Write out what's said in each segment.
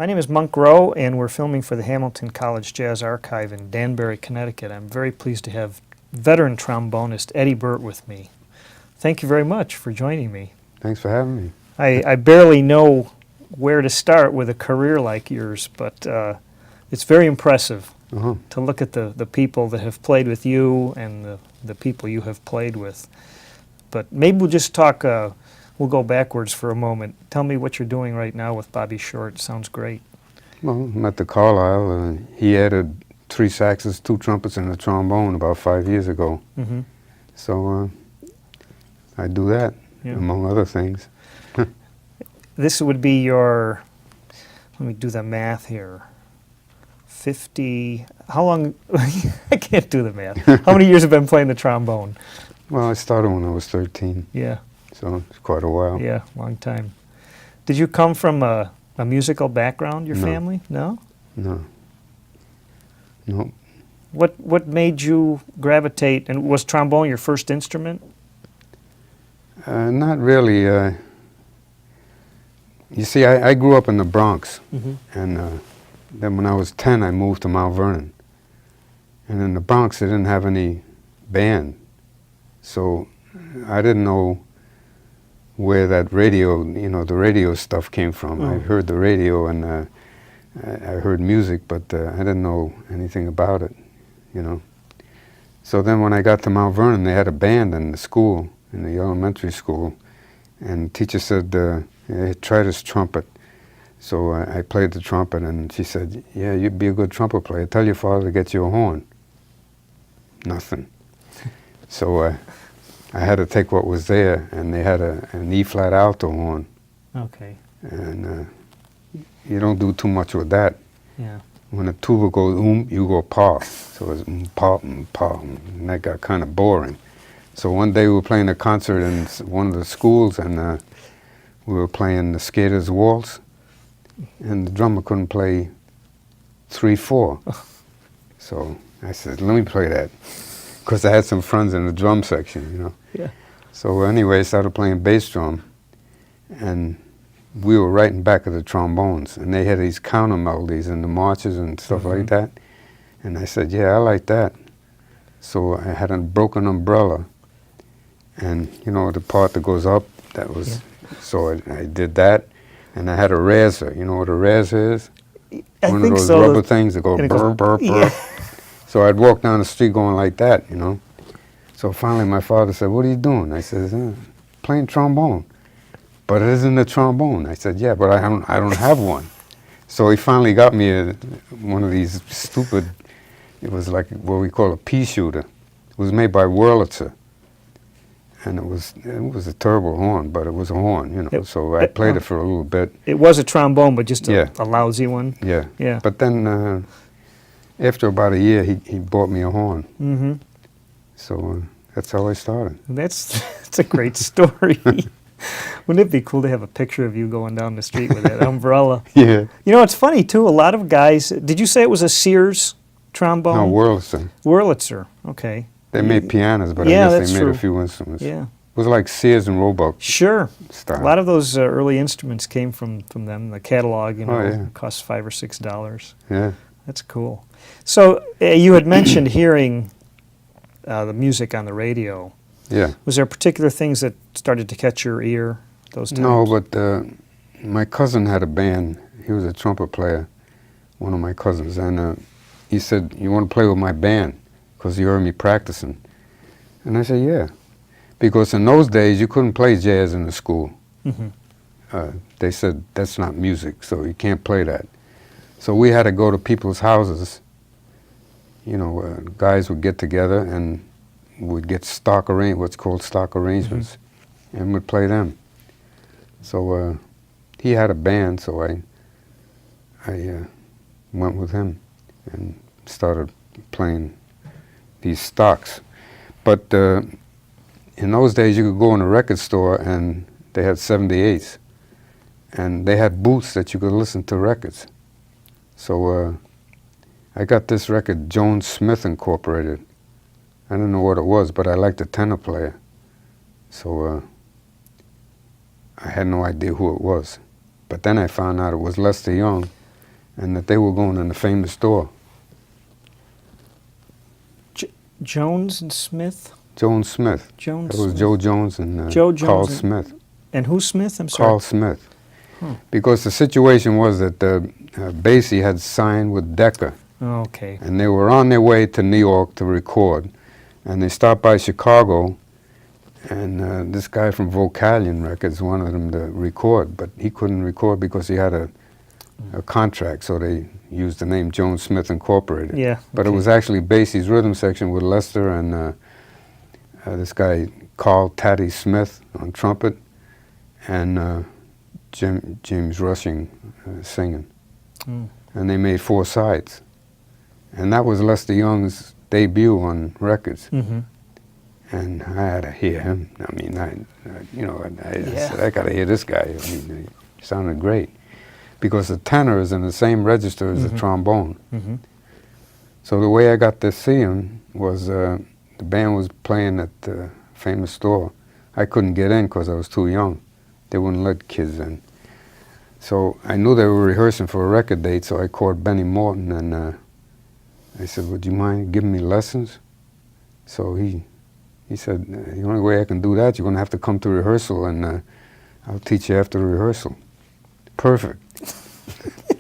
My name is Monk Rowe, and we're filming for the Hamilton College Jazz Archive in Danbury, Connecticut. I'm very pleased to have veteran trombonist Eddie Bert with me. Thank you very much for joining me. Thanks for having me. I barely know where to start with a career like yours, but it's very impressive to look at the people that have played with you and the people you have played with. But maybe we'll just talk, we'll go backwards for a moment. Tell me what you're doing right now with Bobby Short. Sounds great. Well, I'm at the Carlisle. He added 3 saxes, 2 trumpets, and a trombone about 5 years ago. So I do that, among other things. This would be your, let me do the math here, 50, how long, I can't do the math. How many years have you been playing the trombone? Well, I started when I was 13. Yeah. So it's quite a while. Yeah, long time. Did you come from a musical background, your No. family? No? No. No. What made you gravitate, and was trombone your first instrument? Not really. You see, I grew up in the Bronx, and then when I was 10, I moved to Mount Vernon. And in the Bronx, they didn't have any band, so I didn't know where that radio, the radio stuff came from. I heard the radio and I heard music, but I didn't know anything about it, So then when I got to Mount Vernon, they had a band in the school, in the elementary school, and the teacher said, hey, try this trumpet. So I played the trumpet, and she said, yeah, you'd be a good trumpet player. Tell your father to get you a horn. Nothing. So I had to take what was there, and they had an E-flat alto horn. Okay. And you don't do too much with that. Yeah. When a tuba goes you go pa. So it's pa, pa, and that got kind of boring. So one day we were playing a concert in one of the schools, and we were playing the Skater's Waltz, and the drummer couldn't play 3/4. So I said, let me play that, because I had some friends in the drum section, Yeah. So anyway, I started playing bass drum, and we were right in back of the trombones, and they had these counter melodies in the marches and stuff like that. And I said, yeah, I like that. So I had a broken umbrella, and the part that goes up, that was, so I did that, and I had a razor. You know what a razor is? One of those rubber things that go burr, burr, burr. Yeah. So I'd walk down the street going like that, So finally my father said, what are you doing? I said, playing trombone. But it isn't a trombone. I said, yeah, but I don't have one. So he finally got me one of these stupid, it was like what we call a pea shooter. It was made by Wurlitzer. And it was a terrible horn, but it was a horn, So I played it for a little bit. It was a trombone, but just a lousy one? Yeah. Yeah. But then after about a year, he bought me a horn. So that's how I started. That's a great story. Wouldn't it be cool to have a picture of you going down the street with that umbrella? Yeah. It's funny, too. A lot of guys... Did you say it was a Sears trombone? No, Wurlitzer. Wurlitzer. Okay. They made pianos, but I guess they made a few instruments. Yeah. It was like Sears and Roebuck. Sure. Style. A lot of those early instruments came from them. The catalog, yeah. cost $5 or $6. Yeah. That's cool. So you had mentioned hearing the music on the radio. Yeah. Was there particular things that started to catch your ear those times? No, but my cousin had a band. He was a trumpet player, one of my cousins, and he said, you want to play with my band? Because he heard me practicing. And I said, yeah. Because in those days, you couldn't play jazz in the school. They said, that's not music, so you can't play that. So we had to go to people's houses. Guys would get together and would get what's called stock arrangements, and would play them. So he had a band, so I went with him and started playing these stocks. But in those days, you could go in a record store and they had 78s, and they had booths that you could listen to records. So I got this record, Jones-Smith Incorporated. I didn't know what it was, but I liked the tenor player. So I had no idea who it was. But then I found out it was Lester Young and that they were going in the famous store. Jones and Smith? Jones-Smith. Jones. That was Joe Jones and Joe Jones Carl and- Smith. And who's Smith? I'm sorry. Carl Smith. Because the situation was that Basie had signed with Decca, Okay. and they were on their way to New York to record, and they stopped by Chicago, and this guy from Vocalion Records wanted them to record, but he couldn't record because he had a contract, so they used the name Jones Smith Incorporated. Yeah. But it okay. was actually Basie's rhythm section with Lester and this guy Carl Taddy Smith on trumpet, and James Rushing singing. Mm. And they made 4 sides. And that was Lester Young's debut on records. Mm-hmm. And I had to hear him. I mean, I Yeah. said, I got to hear this guy. I mean, he sounded great. Because the tenor is in the same register as the trombone. Mm-hmm. So the way I got to see him was the band was playing at the famous store. I couldn't get in because I was too young. They wouldn't let kids in. So I knew they were rehearsing for a record date, so I called Benny Morton and I said, would you mind giving me lessons? So he said, the only way I can do that, you're going to have to come to rehearsal and I'll teach you after the rehearsal. Perfect.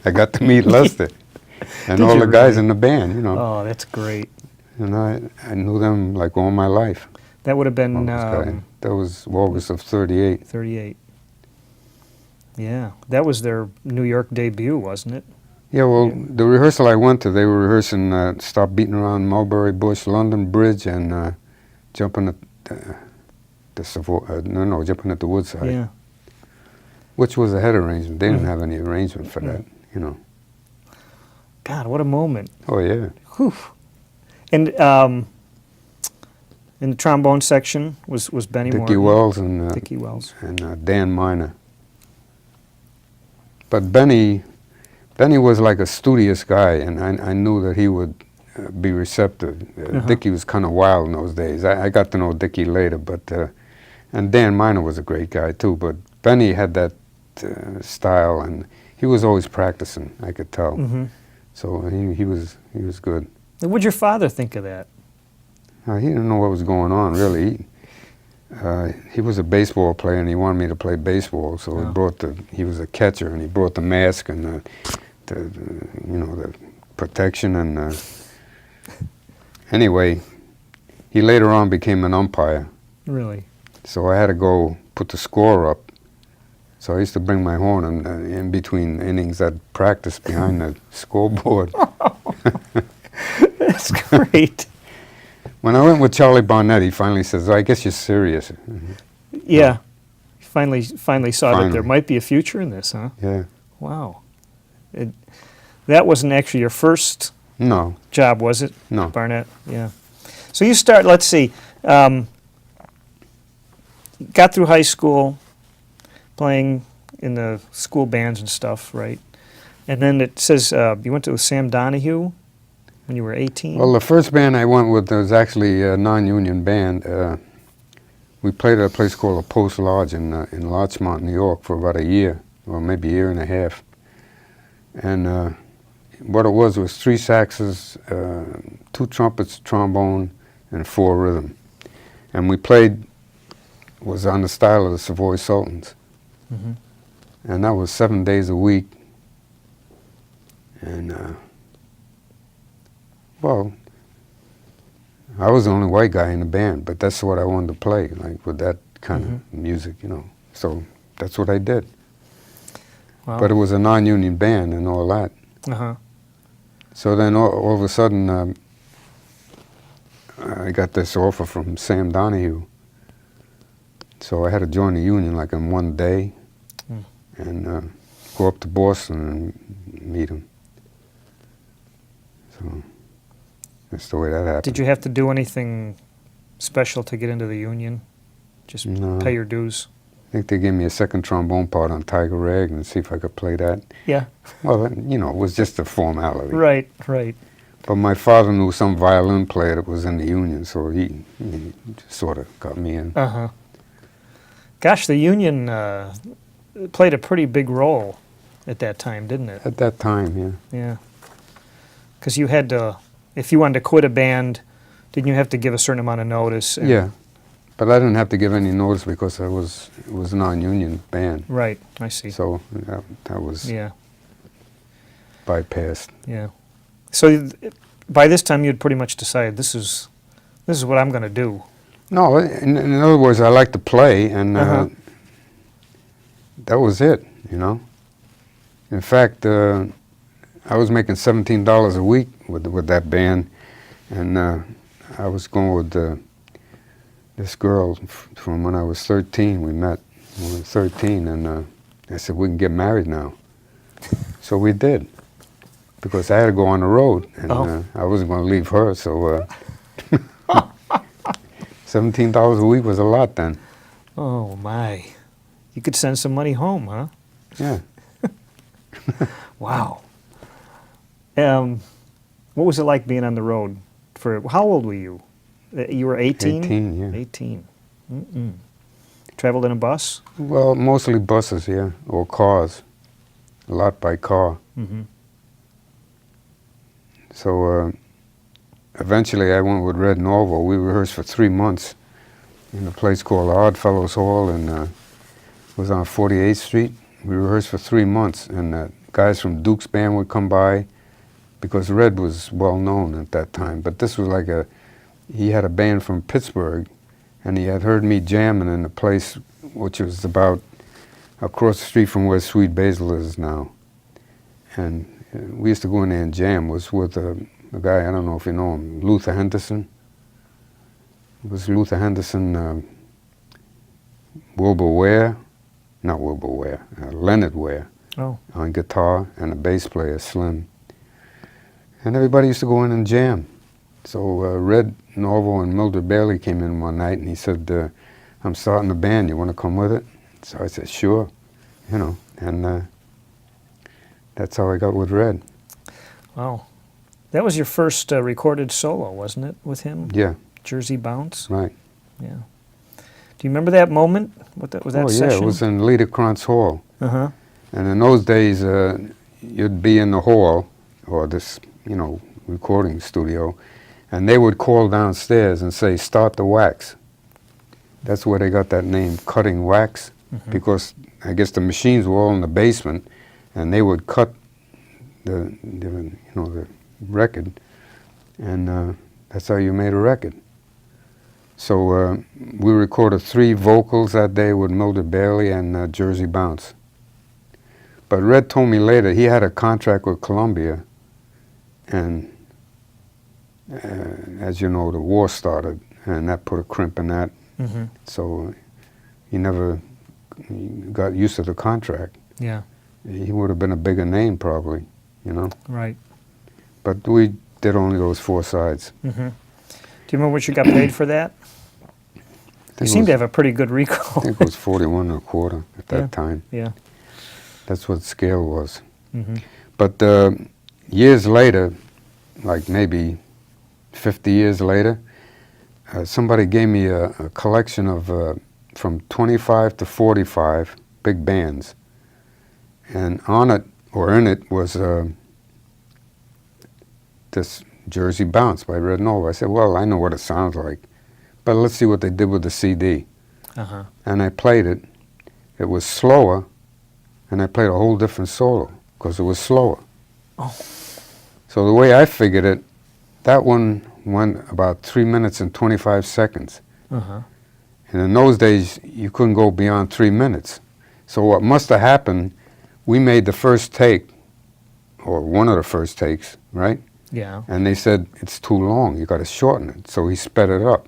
I got to meet Lester and Did all you the guys really? in the band, you know. Oh, that's great. And I knew them like all my life. That would have been That was August of '38. 38. Yeah, that was their New York debut, wasn't it? Yeah, well, Yeah. the rehearsal I went to, they were rehearsing Stop Beating Around Mulberry Bush, London Bridge, and jumping at the Savoy, jumping at the Woodside, Yeah. which was a head arrangement. They didn't have any arrangement for that, you know. God, what a moment. Oh, yeah. Whew. And in the trombone section was Benny Dickie Morton. Wells and Dickie Wells. Dan Miner. But Benny was like a studious guy, and I knew that he would be receptive. Dickie was kind of wild in those days. I got to know Dickie later, but and Dan Miner was a great guy too. But Benny had that style, and he was always practicing. I could tell. Mm-hmm. So he was good. What'd your father think of that? He didn't know what was going on really. He was a baseball player, and he wanted me to play baseball. So he was a catcher, and he brought the mask and the protection and. Anyway, he later on became an umpire. Really? So I had to go put the score up. So I used to bring my horn, and in between innings, I'd practice behind the scoreboard. That's great. When I went with Charlie Barnett, he finally says, I guess you're serious. Yeah. Finally saw that there Finally. might be a future in this, huh? Yeah. Wow. That wasn't actually your first No, job, was it? no. Barnett, yeah. So you start, let's see, got through high school playing in the school bands and stuff, right? And then it says you went to Sam Donahue when you were 18? Well, the first band I went with was actually a non-union band. We played at a place called the Post Lodge in Larchmont, New York for about a year, or maybe a year and a half. And what it was 3 saxes, 2 trumpets, trombone, and 4 rhythm. And we played, was on the style of the Savoy Sultans. Mm-hmm. And that was 7 days a week. And, well, I was the only white guy in the band, but that's what I wanted to play, like with that kind of music, you know. So that's what I did. Wow. But it was a non-union band and all that. Uh-huh. So then all of a sudden, I got this offer from Sam Donahue. So I had to join the union like in one day and go up to Boston and meet him. So that's the way that happened. Did you have to do anything special to get into the union? Just No. pay your dues? I think they gave me a second trombone part on Tiger Rag and see if I could play that. Yeah. Well, you know, it was just a formality. Right, right. But my father knew some violin player that was in the union, so he sort of got me in. Uh-huh. Gosh, the union played a pretty big role at that time, didn't it? At that time, yeah. Yeah. Because you had to, if you wanted to quit a band, didn't you have to give a certain amount of notice? And Yeah, but I didn't have to give any notice because it was a non-union band. Right, I see. So that was Yeah, bypassed. yeah. So by this time you'd pretty much decided this is what I'm going to do. No, in other words, I like to play, and that was it, you know. In fact, I was making $17 a week with that band, and I was going with this girl from when I was 13. We met when we were 13, and I said, we can get married now. So we did, because I had to go on the road, and I wasn't going to leave her, so $17 a week was a lot then. Oh, my. You could send some money home, huh? Yeah. Wow. What was it like being on the road? How old were you? You were 18? 18, yeah. 18. Mm-mm. Traveled in a bus? Well, mostly buses, yeah, or cars. A lot by car. Mm-hmm. So eventually I went with Red Norvo. We rehearsed for 3 months in a place called Odd Fellows Hall, and it was on 48th Street. We rehearsed for 3 months, and guys from Duke's band would come by, because Red was well known at that time. But this was like he had a band from Pittsburgh, and he had heard me jamming in a place which was about across the street from where Sweet Basil is now. And we used to go in there and jam. It was with a guy, I don't know if you know him, Luther Henderson. It was Luther Henderson, Wilbur Ware, not Wilbur Ware, Leonard Ware on guitar, and a bass player, Slim. And everybody used to go in and jam. So Red Norvo and Mildred Bailey came in one night, and he said, I'm starting a band, you want to come with it? So I said, sure, you know, and that's how I got with Red. Wow. That was your first recorded solo, wasn't it, with him? Yeah. Jersey Bounce? Right. Yeah. Do you remember that moment? Was that session? Yeah, it was in Liederkranz Hall. Uh-huh. And in those days, you'd be in the hall, or this, you know, recording studio, and they would call downstairs and say, start the wax. That's where they got that name, cutting wax, because I guess the machines were all in the basement, and they would cut the record, and that's how you made a record. So we recorded 3 vocals that day with Mildred Bailey and Jersey Bounce. But Red told me later he had a contract with Columbia, and as you know, the war started, and that put a crimp in that. Mm-hmm. So he never got used to the contract. Yeah. He would have been a bigger name probably, you know. Right. But we did only those 4 sides. Mm-hmm. Do you remember what you got paid for that? You seem to have a pretty good recall. I think it was 41 and a quarter at that time. Yeah. That's what the scale was. Mm-hmm. But years later, like maybe 50 years later, somebody gave me a collection of from 25 to 45 big bands. And on it, or in it, was this Jersey Bounce by Red Norvo. I said, well, I know what it sounds like, but let's see what they did with the CD. Uh-huh. And I played it. It was slower, and I played a whole different solo, because it was slower. Oh. So the way I figured it, that one went about 3 minutes and 25 seconds. Uh-huh. And in those days, you couldn't go beyond 3 minutes. So what must have happened, we made the first take, or one of the first takes, right? Yeah. And they said, it's too long, you got to shorten it. So he sped it up.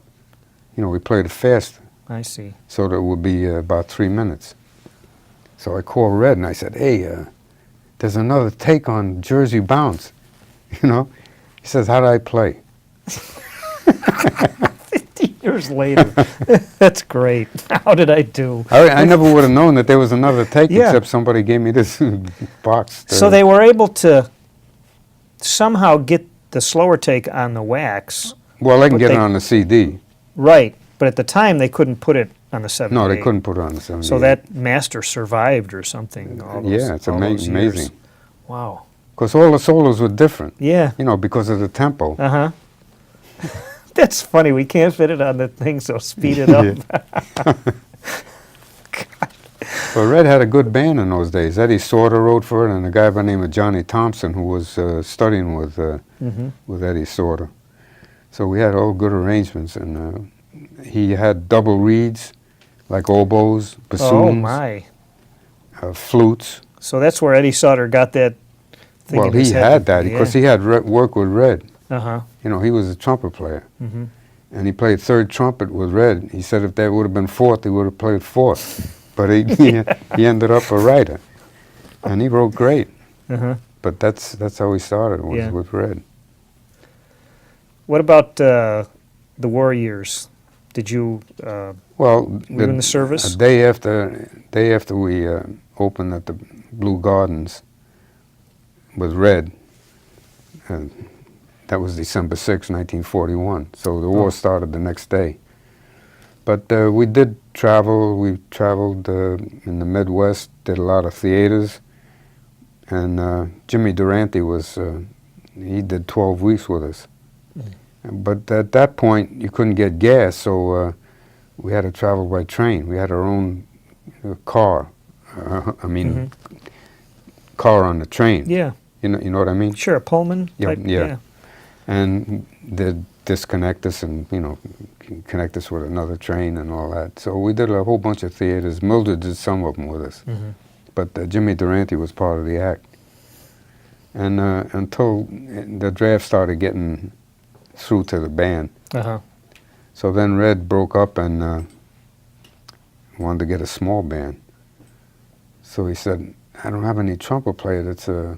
You know, we played it fast, I see. so that it would be about 3 minutes. So I called Red and I said, hey, there's another take on Jersey Bounce, you know? He says, how did I play? 50 years later. That's great. How did I do? I never would have known that there was another take, Yeah. except somebody gave me this box. So they were able to somehow get the slower take on the wax. Well, they can but get they- it on the CD. Right. But at the time, they couldn't put it on the 78. No, they couldn't put it on the 78. So that master survived or something. All those, yeah, it's all those years. amazing. Wow. Because all the solos were different. Yeah. You know, because of the tempo. Uh-huh. That's funny. We can't fit it on the thing, so speed it up. Well, Red had a good band in those days. Eddie Sorter wrote for it, and a guy by the name of Johnny Thompson, who was studying with Eddie Sorter. So we had all good arrangements, and he had double reeds, like oboes, bassoons, Oh, my. Flutes. So that's where Eddie Sauter got that thing Well, in his he head. had that because he had worked with Red. Uh-huh. You know, he was a trumpet player. Mm-hmm. And he played third trumpet with Red. He said if that would have been fourth, he would have played fourth. But he ended up a writer. And he wrote great. Uh-huh. But that's how he started, was Yeah. with Red. What about the war years? Did you, Well, were you in the service? A day after we opened at the Blue Gardens with Red, that was December 6, 1941. So the war started the next day. But we did travel. We traveled in the Midwest, did a lot of theaters. And Jimmy Durante he did 12 weeks with us. But at that point, you couldn't get gas, so we had to travel by train. We had our own car. Car on the train. Yeah. You know what I mean? Sure, a Pullman type? Yeah. And they'd disconnect us and, connect us with another train and all that. So we did a whole bunch of theaters. Mildred did some of them with us. Mm-hmm. But Jimmy Durante was part of the act. And until the draft started getting through to the band. Uh-huh. So then Red broke up and wanted to get a small band. So he said, I don't have any trumpet player that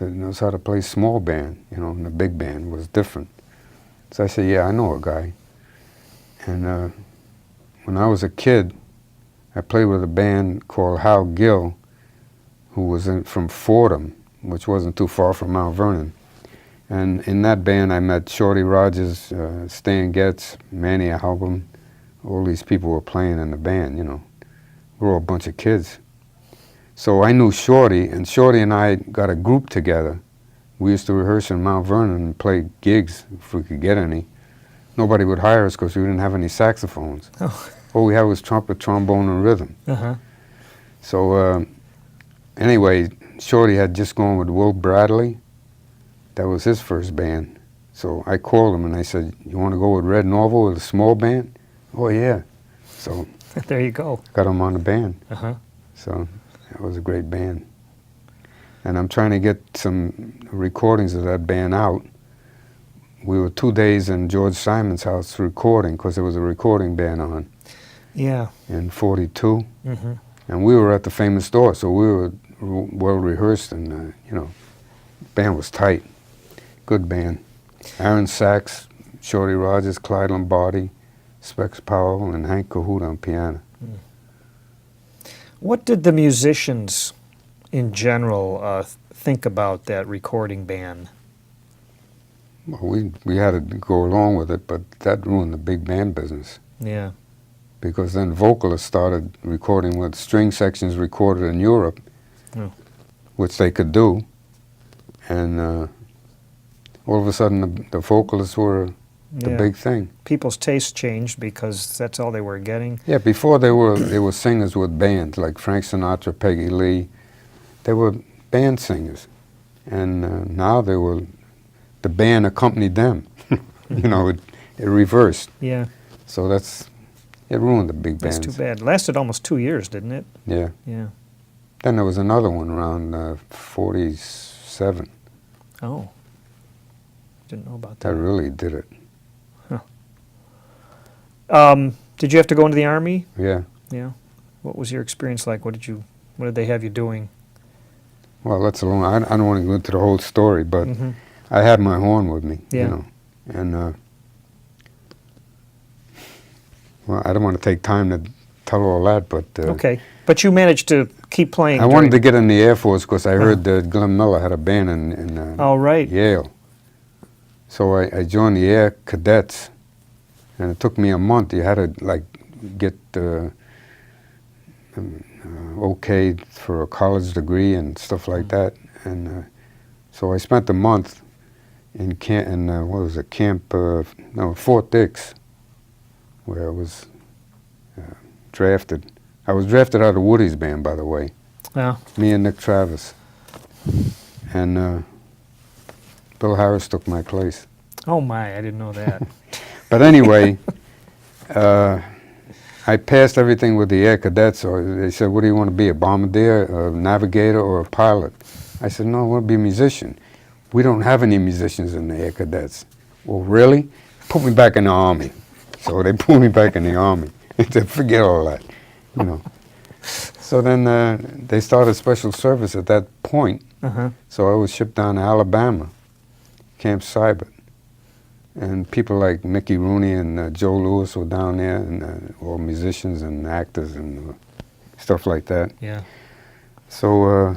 knows how to play small band, and the big band was different. So I said, yeah, I know a guy. And when I was a kid, I played with a band called Hal Gill, who was from Fordham, which wasn't too far from Mount Vernon. And in that band, I met Shorty Rogers, Stan Getz, Manny Album. All these people were playing in the band, We were all a bunch of kids. So I knew Shorty, and Shorty and I got a group together. We used to rehearse in Mount Vernon and play gigs if we could get any. Nobody would hire us because we didn't have any saxophones. Oh. All we had was trumpet, trombone, and rhythm. Uh-huh. So anyway, Shorty had just gone with Will Bradley. That was his first band. So I called him and I said, you want to go with Red Norval with a small band? Oh, yeah. So There you go. got him on the band. Uh-huh. So that was a great band. And I'm trying to get some recordings of that band out. We were 2 days in George Simon's house recording because there was a recording band on Yeah. in 42. Mm-hmm. And we were at the famous store, so we were well rehearsed and, band was tight. Good band. Aaron Sachs, Shorty Rogers, Clyde Lombardi, Specs Powell, and Hank Cahoot on piano. What did the musicians in general think about that recording band? Well, we had to go along with it, but that ruined the big band business. Yeah. Because then vocalists started recording with string sections recorded in Europe, Oh. which they could do. And all of a sudden the vocalists were the Yeah. big thing. People's tastes changed because that's all they were getting. Yeah, before they were singers with bands, like Frank Sinatra, Peggy Lee. They were band singers. And now the band accompanied them. It reversed. Yeah. So it ruined the big That's bands. too bad. Lasted almost 2 years, didn't it? Yeah. Yeah. Then there was another one around 47. Oh. Didn't know about That that. really did it. Did you have to go into the Army? Yeah. Yeah. What was your experience like? What did they have you doing? Well, that's a long. I don't want to go into the whole story, but Mhm. I had my horn with me. Yeah. And well, I don't want to take time to tell all that, but Okay. But you managed to keep playing. I wanted to get in the Air Force because I heard that Glenn Miller had a band in Oh, right. Yale. So I joined the Air Cadets, and it took me a month. You had to get okayed for a college degree and stuff like that. And so I spent a month in Fort Dix, where I was drafted. I was drafted out of Woody's band, by the way. Yeah. Me and Nick Travis. And Bill Harris took my place. Oh my, I didn't know that. But anyway, I passed everything with the Air Cadets. So they said, what do you want to be, a bombardier, a navigator, or a pilot? I said, no, I want to be a musician. We don't have any musicians in the Air Cadets. Well, really? Put me back in the Army. So they put me back in the Army. They said, forget all that, you know. So then they started special service at that point. So I was shipped down to Alabama, Camp Seibert. And people like Mickey Rooney and Joe Louis were down there, and all musicians and actors and stuff like that. Yeah. So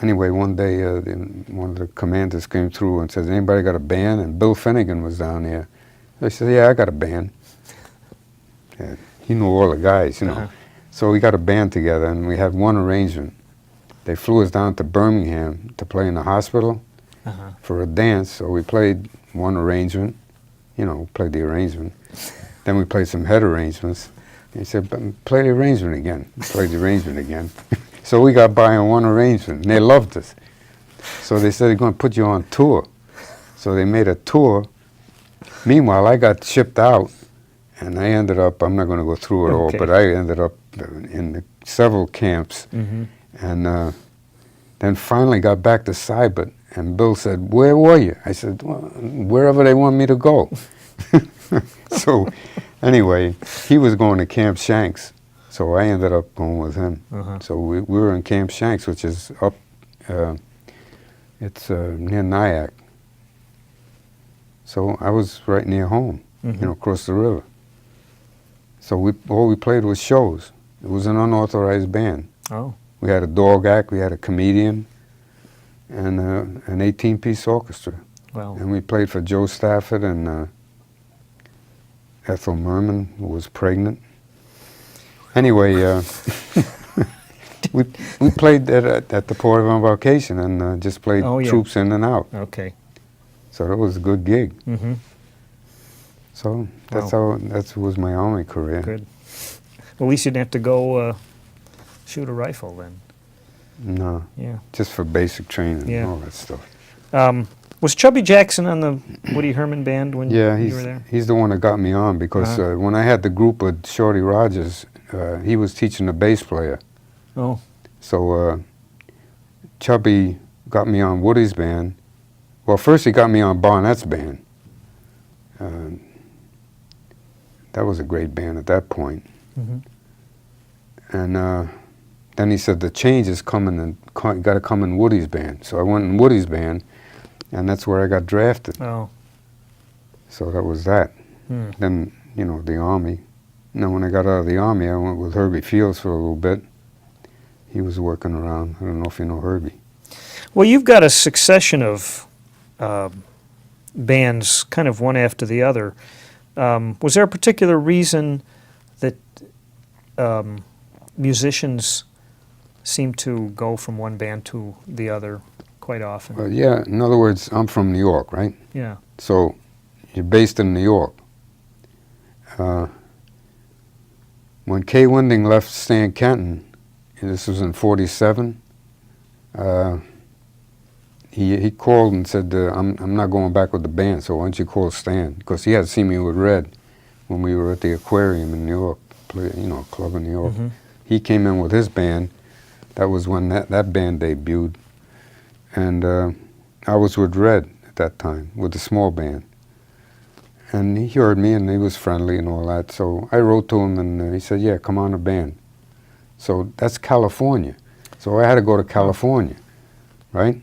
anyway, one day one of the commanders came through and said, anybody got a band? And Bill Finnegan was down there. I said, yeah, I got a band. And he knew all the guys, you know. So we got a band together, and we had one arrangement. They flew us down to Birmingham to play in the hospital for a dance, so we played one arrangement, you know, played the arrangement. Then we played some head arrangements. He said, play the arrangement again. We played the arrangement again. So we got by on one arrangement, and they loved us. So they said, they're going to put you on tour. So they made a tour. Meanwhile, I got shipped out, and I ended up, I'm not going to go through it all, but I ended up in several camps. And then finally got back to Seibert, and Bill said, where were you? I said, well, wherever they want me to go. So anyway, he was going to Camp Shanks, so I ended up going with him. So we were in Camp Shanks, which is up, it's near Nyack. So I was right near home, you know, across the river. So all we played was shows. It was an unauthorized band. Oh. We had a dog act, we had a comedian, and an 18-piece orchestra. Wow. And we played for Joe Stafford and Ethel Merman, who was pregnant. Anyway, we played at the Port of Embarkation and just played troops in and out. Okay. So that was a good gig. So that was my Army career. Good. Well, at least you didn't have to go shoot a rifle then. No. Yeah. Just for basic training and all that stuff. Was Chubby Jackson on the Woody Herman band when you were there? He's the one that got me on because when I had the group with Shorty Rogers, he was teaching the bass player. Oh. So Chubby got me on Woody's band. Well, first he got me on Barnett's band. That was a great band at that point. And then he said, the change is coming, and you got to come in Woody's band. So I went in Woody's band, and that's where I got drafted. Oh. So that was that. Then, you know, the Army. Now, when I got out of the Army, I went with Herbie Fields for a little bit. He was working around. I don't know if you know Herbie. Well, you've got a succession of bands, kind of one after the other. Was there a particular reason that musicians seem to go from one band to the other quite often? Yeah, in other words, I'm from New York, right? Yeah. So you're based in New York. When Kay Winding left Stan Kenton, and this was in '47, he called and said, I'm not going back with the band, so why don't you call Stan? Because he had seen me with Red when we were at the Aquarium in New York, you know, a club in New York. He came in with his band. That was when that band debuted. And I was with Red at that time, with a small band. And he heard me, and he was friendly and all that. So I wrote to him, and he said, yeah, come on the band. So that's California. So I had to go to California, right?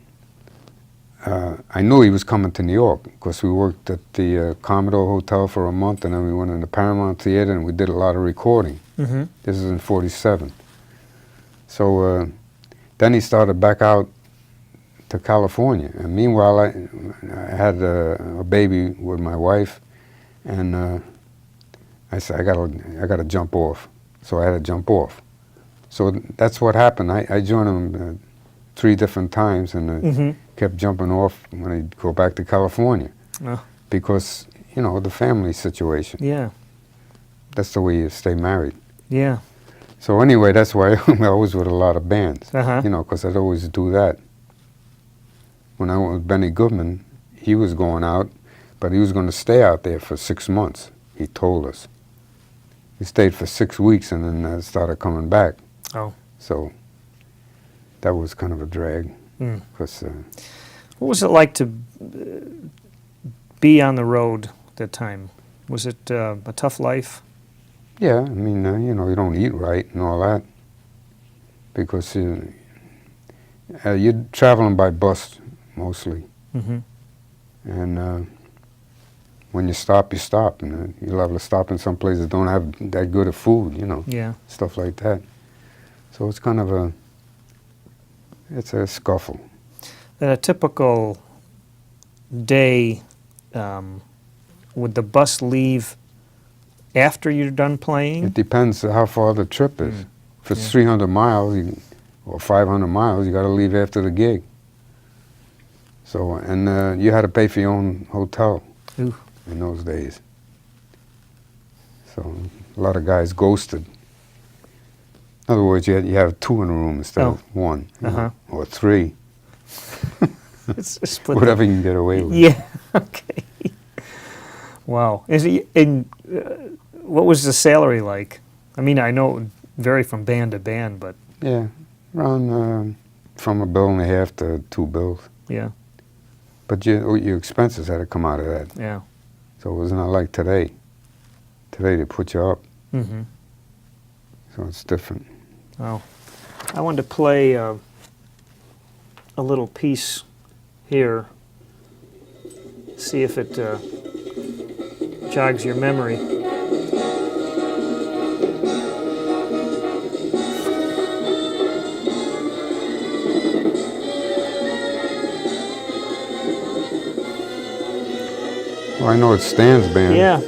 I knew he was coming to New York because we worked at the Commodore Hotel for a month, and then we went in the Paramount Theater, and we did a lot of recording. This is in '47. So then he started back out to California. And meanwhile, I had a baby with my wife, and I said, I gotta jump off. So I had to jump off. So that's what happened. I joined him 3 different times, and kept jumping off when I go back to California. Oh. Because, you know, the family situation. Yeah. That's the way you stay married. Yeah. So anyway, that's why I was with a lot of bands. Uh-huh. You know, because I'd always do that. When I went with Benny Goodman, he was going out, but he was going to stay out there for 6 months, he told us. He stayed for 6 weeks and then started coming back. Oh. So that was kind of a drag. Mm. 'Cause, What was it like to be on the road at that time? Was it a tough life? yeah, I mean, you know, you don't eat right and all that. Because you're traveling by bus mostly. Mm-hmm. And when you stop, you stop. And you'll have to stop in some places that don't have that good of food, you know. Yeah. Stuff like that. So it's kind of it's a scuffle. At a typical day, would the bus leave after you're done playing? It depends how far the trip is. If it's Yeah. 300 miles or 500 miles, you got to leave after the gig. So, and you had to pay for your own hotel Ooh. in those days. So a lot of guys ghosted. In other words, you have 2 in a room instead of 1, you know, or 3. It's split. Whatever you can get away with. Yeah. Okay. Wow. What was the salary like? I mean, I know it would vary from band to band, but Yeah, around from $1.50 to 2 bills. yeah. But your expenses had to come out of that. Yeah. So it was not like today. Today they put you up, Mm-hmm. so it's different. Wow. I wanted to play a little piece here. See if it jogs your memory. Well, I know it's Stan's band. Yeah.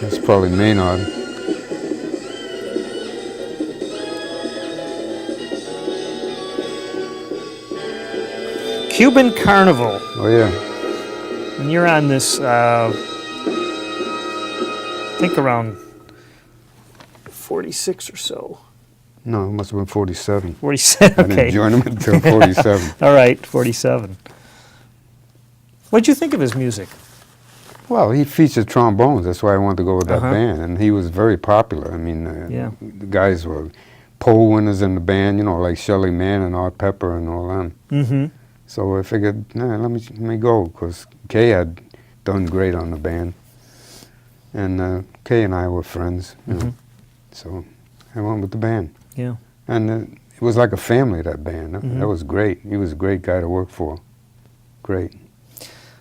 That's probably Maynard. Cuban Carnival. Oh yeah. And you're on this, I think around 46 or so. No, it must have been 47. 47, I okay. didn't join him until 47. All right, 47. What'd you think of his music? Well, he featured trombones. That's why I wanted to go with that Uh-huh. band. And he was very popular. I mean, Yeah. the guys were pole winners in the band, you know, like Shelley Mann and Art Pepper and all them. Mm-hmm. So I figured, nah, let me go, because Kay had done great on the band. And Kay and I were friends, you know. So I went with the band. Yeah. And it was like a family, that band. That was great. He was a great guy to work for. Great.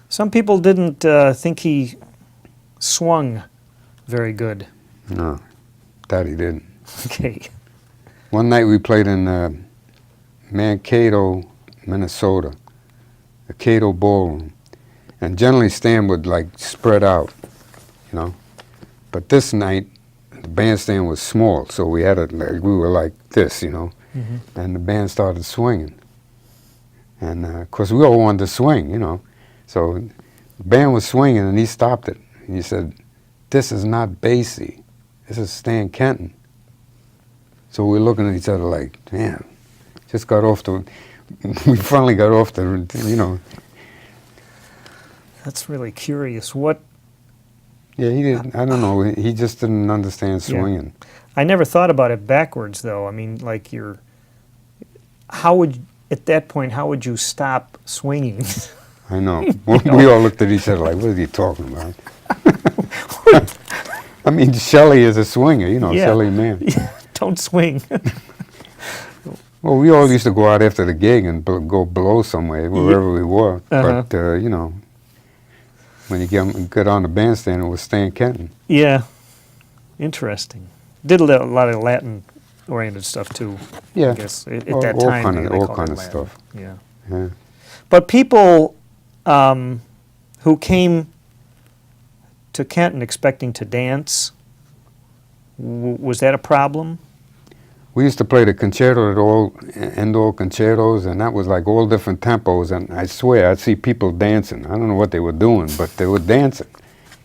Some people didn't think he swung very good. No, that he didn't. Okay. One night we played in Mankato, Minnesota, the Cato Ballroom. And generally Stan would like spread out, you know. But this night, the bandstand was small, so we had we were like this, you know. And the band started swinging. And of course we all wanted to swing, you know. So the band was swinging and he stopped it. And he said, "This is not bassy. This is Stan Kenton." So we're looking at each other like, damn, just got off the, we finally got off the, you know. That's really curious. What? Yeah, he didn't, I don't know, he just didn't understand swinging. I never thought about it backwards, though. I mean, like how would, at that point, how would you stop swinging? I know. We all looked at each other like, what is he talking about? I mean, Shelley is a swinger, you know, Yeah. Shelley Mann. Don't swing. Well, we all used to go out after the gig and go blow somewhere, wherever we were. Uh-huh. But, you know, when you get on the bandstand, it was Stan Kenton. Yeah. Interesting. Did a lot of Latin oriented stuff too. Yeah. I guess at All- that all time. kind of- they all called kind it of Latin. stuff. Yeah. Yeah. But people who came to Kenton expecting to dance, was that a problem? We used to play the concerto at all indoor concertos, and that was like all different tempos. And I swear, I'd see people dancing. I don't know what they were doing, but they were dancing.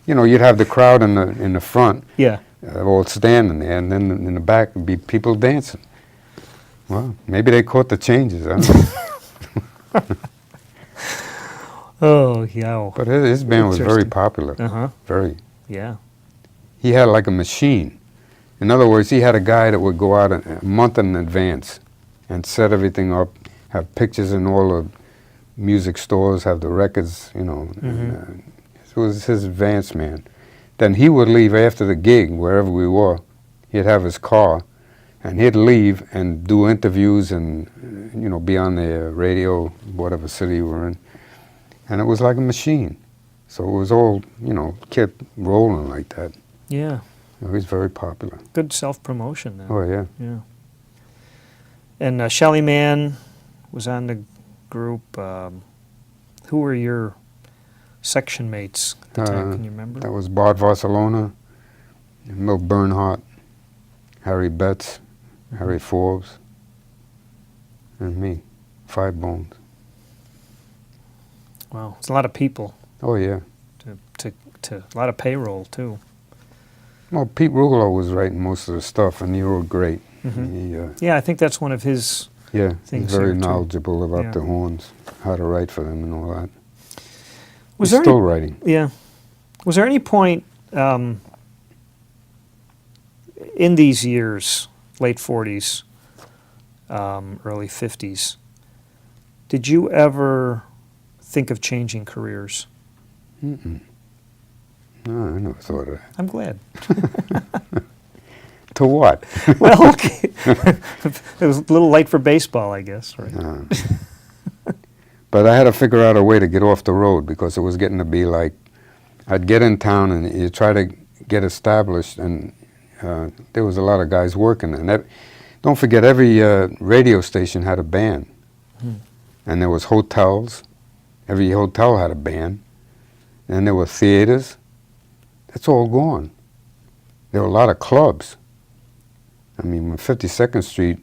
You know, you'd have the crowd in the front, Yeah. all standing there, and then in the back would be people dancing. Well, maybe they caught the changes. I don't know. Oh, yeah. But his band was very Interesting. popular. Uh-huh. Very. Yeah. He had like a machine. In other words, he had a guy that would go out a month in advance and set everything up, have pictures in all the music stores, have the records, you know. And, it was his advance man. Then he would leave after the gig, wherever we were. He'd have his car, and he'd leave and do interviews and, you know, be on the radio, whatever city we were in. And it was like a machine. So it was all, you know, kept rolling like that. Yeah. He was very popular. Good self-promotion then. Oh, yeah. Yeah. And Shelly Mann was on the group. Who were your section mates at the time? Can you remember? That was Bart Barcelona, Milt Bernhardt, Harry Betts, Harry Forbes, and me. 5 Bones. Wow, it's a lot of people. Oh, yeah. To a lot of payroll too. Well, Pete Rugolo was writing most of the stuff, and he wrote great. Yeah, I think that's one of his. Yeah, Things he's very here, too. knowledgeable about Yeah. the horns, how to write for them and all that. Was He's there still any, writing. Yeah. Was there any point in these years, late 40s, early 50s, did you ever think of changing careers? Mm-mm. No, I never thought of that. I'm glad. To what? Well, okay. It was a little late for baseball, I guess, right? But I had to figure out a way to get off the road because it was getting to be like, I'd get in town and you try to get established, and there was a lot of guys working. And don't forget, every radio station had a band. And there was hotels. Every hotel had a band. And there were theaters. That's all gone. There were a lot of clubs. I mean, 52nd Street,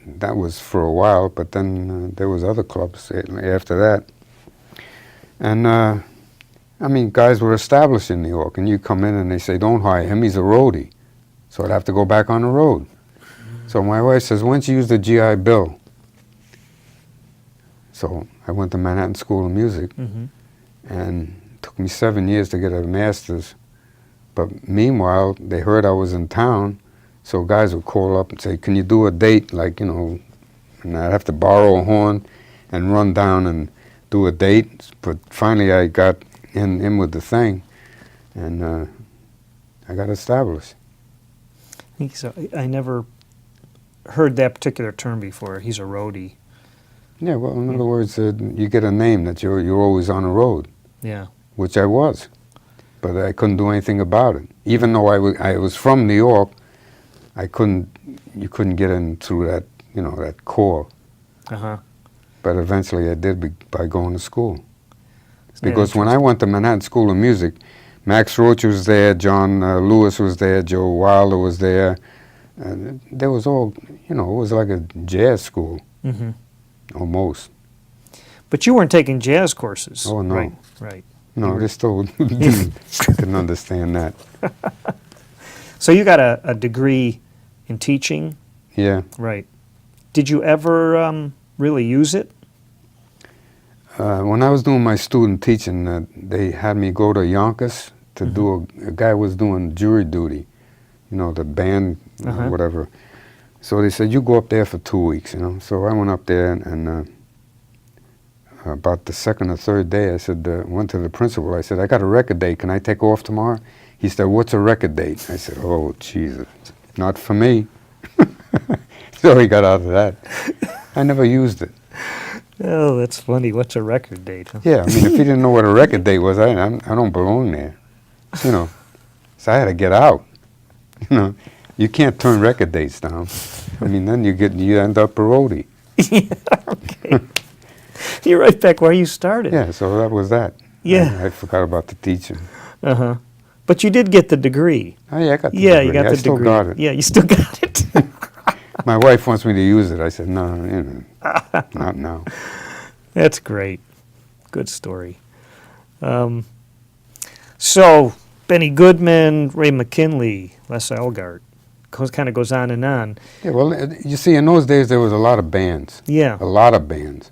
that was for a while, but then there was other clubs after that. And, I mean, guys were established in New York, and you come in and they say, don't hire him, he's a roadie. So I'd have to go back on the road. So my wife says, why don't you use the GI Bill? So I went to Manhattan School of Music, and it took me 7 years to get a master's. But meanwhile, they heard I was in town, so guys would call up and say, can you do a date, like, you know, and I'd have to borrow a horn and run down and do a date. But finally I got in with the thing, and I got established. I think so. I never heard that particular term before. He's a roadie. Yeah, well, in other words, you get a name that you're always on the road, Yeah. which I was. But I couldn't do anything about it. Even though I was from New York, you couldn't get in through that, you know, that core. Uh-huh. But eventually I did by going to school. Isn't that Because when I went to Manhattan School of Music, Max Roach was there, John Lewis was there, Joe Wilder was there. There was all, you know, it was like a jazz school, almost. But you weren't taking jazz courses. Oh, no. Right, right. No, they still didn't understand that. So you got a degree in teaching? Yeah. Right. Did you ever really use it? When I was doing my student teaching, they had me go to Yonkers to do a guy was doing jury duty, you know, the band, whatever. So they said, you go up there for 2 weeks, you know. So I went up there, and about the second or third day, I said, went to the principal. I said, I got a record date. Can I take off tomorrow? He said, what's a record date? I said, oh, Jesus, not for me. So he got out of that. I never used it. Oh, that's funny. What's a record date? Huh? Yeah, I mean, if he didn't know what a record date was, I don't belong there, you know. So I had to get out. You know, you can't turn record dates down. I mean, then you end up a roadie. Yeah, okay. You're right back where you started. Yeah, so that was that. Yeah. I forgot about the teaching. Uh-huh. But you did get the degree. Oh, yeah, I got the Yeah, degree. you got I the still degree. got it. Yeah, you still got it. My wife wants me to use it. I said, no, not now. That's great. Good story. So, Benny Goodman, Ray McKinley, Les Elgart, kind of goes on and on. Yeah, well, you see, in those days there was a lot of bands. Yeah. A lot of bands.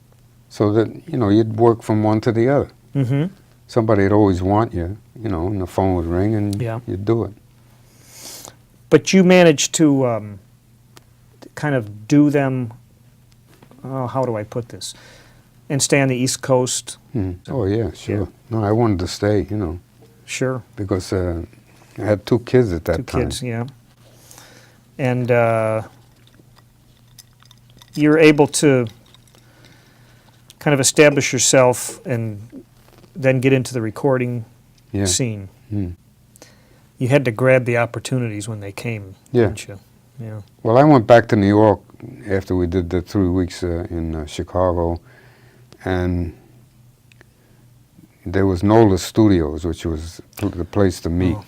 So that, you'd work from one to the other. Mm-hmm. Somebody'd always want you, and the phone would ring and Yeah. you'd do it. But you managed to kind of do them, how do I put this, and stay on the East Coast. Oh, yeah, sure. Yeah. No, I wanted to stay, Sure. because I had 2 kids at that Two time. kids, yeah. And you're able to kind of establish yourself and then get into the recording Yeah. scene. Mm. You had to grab the opportunities when they came, Yeah. didn't you? Yeah. Well, I went back to New York after we did the 3 weeks in Chicago, and there was Nola Studios, which was the place to meet, Oh.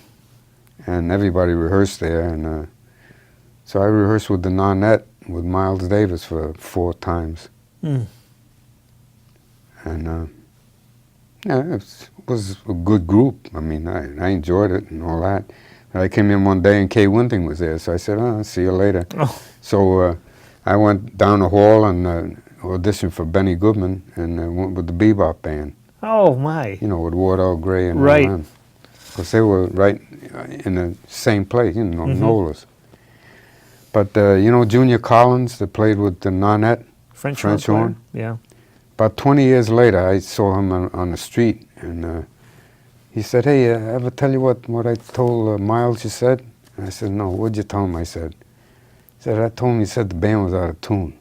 and everybody rehearsed there, and so I rehearsed with the Nonette with Miles Davis for 4 times, Mm. and yeah, it was a good group. I mean, I enjoyed it and all that. And I came in one day and Kay Winting was there, so I said, "Oh, see you later." Oh. So I went down the hall and auditioned for Benny Goodman and went with the bebop band, Oh, my. with Wardell Gray and Right. all them. Because they were right in the same place, Mhm. Nola's. But, Junior Collins that played with the Nonette, French French horn horn. player? Yeah. about 20 years later, I saw him on the street, and he said, "Hey, ever tell you what I told Miles you said?" And I said, "No, what'd you tell him?" I said. He said, "I told him you said the band was out of tune."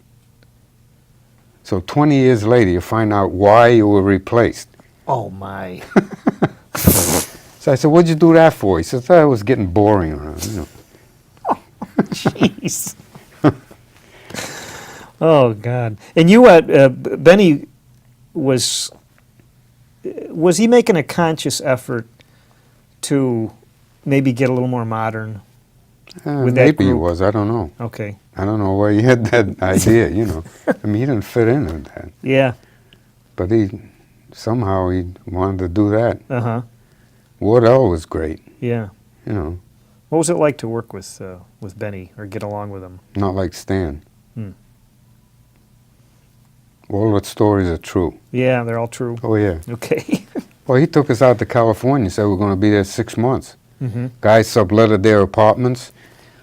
So 20 years later, you find out why you were replaced. Oh, my. So I said, "What'd you do that for?" He says, "It was getting boring around." Jeez. Oh, God. And you, Benny was he making a conscious effort to maybe get a little more modern with that Maybe he group? was. I don't know. Okay. I don't know where he had that idea. I mean, he didn't fit in with that, Yeah. but somehow he wanted to do that. Uh-huh. Wardell was great. Yeah. What was it like to work with Benny or get along with him? Not like Stan. Hmm. All the stories are true. Yeah, they're all true. Oh, yeah. Okay. Well, he took us out to California, said we're going to be there 6 months. Mm-hmm. Guys subletted their apartments.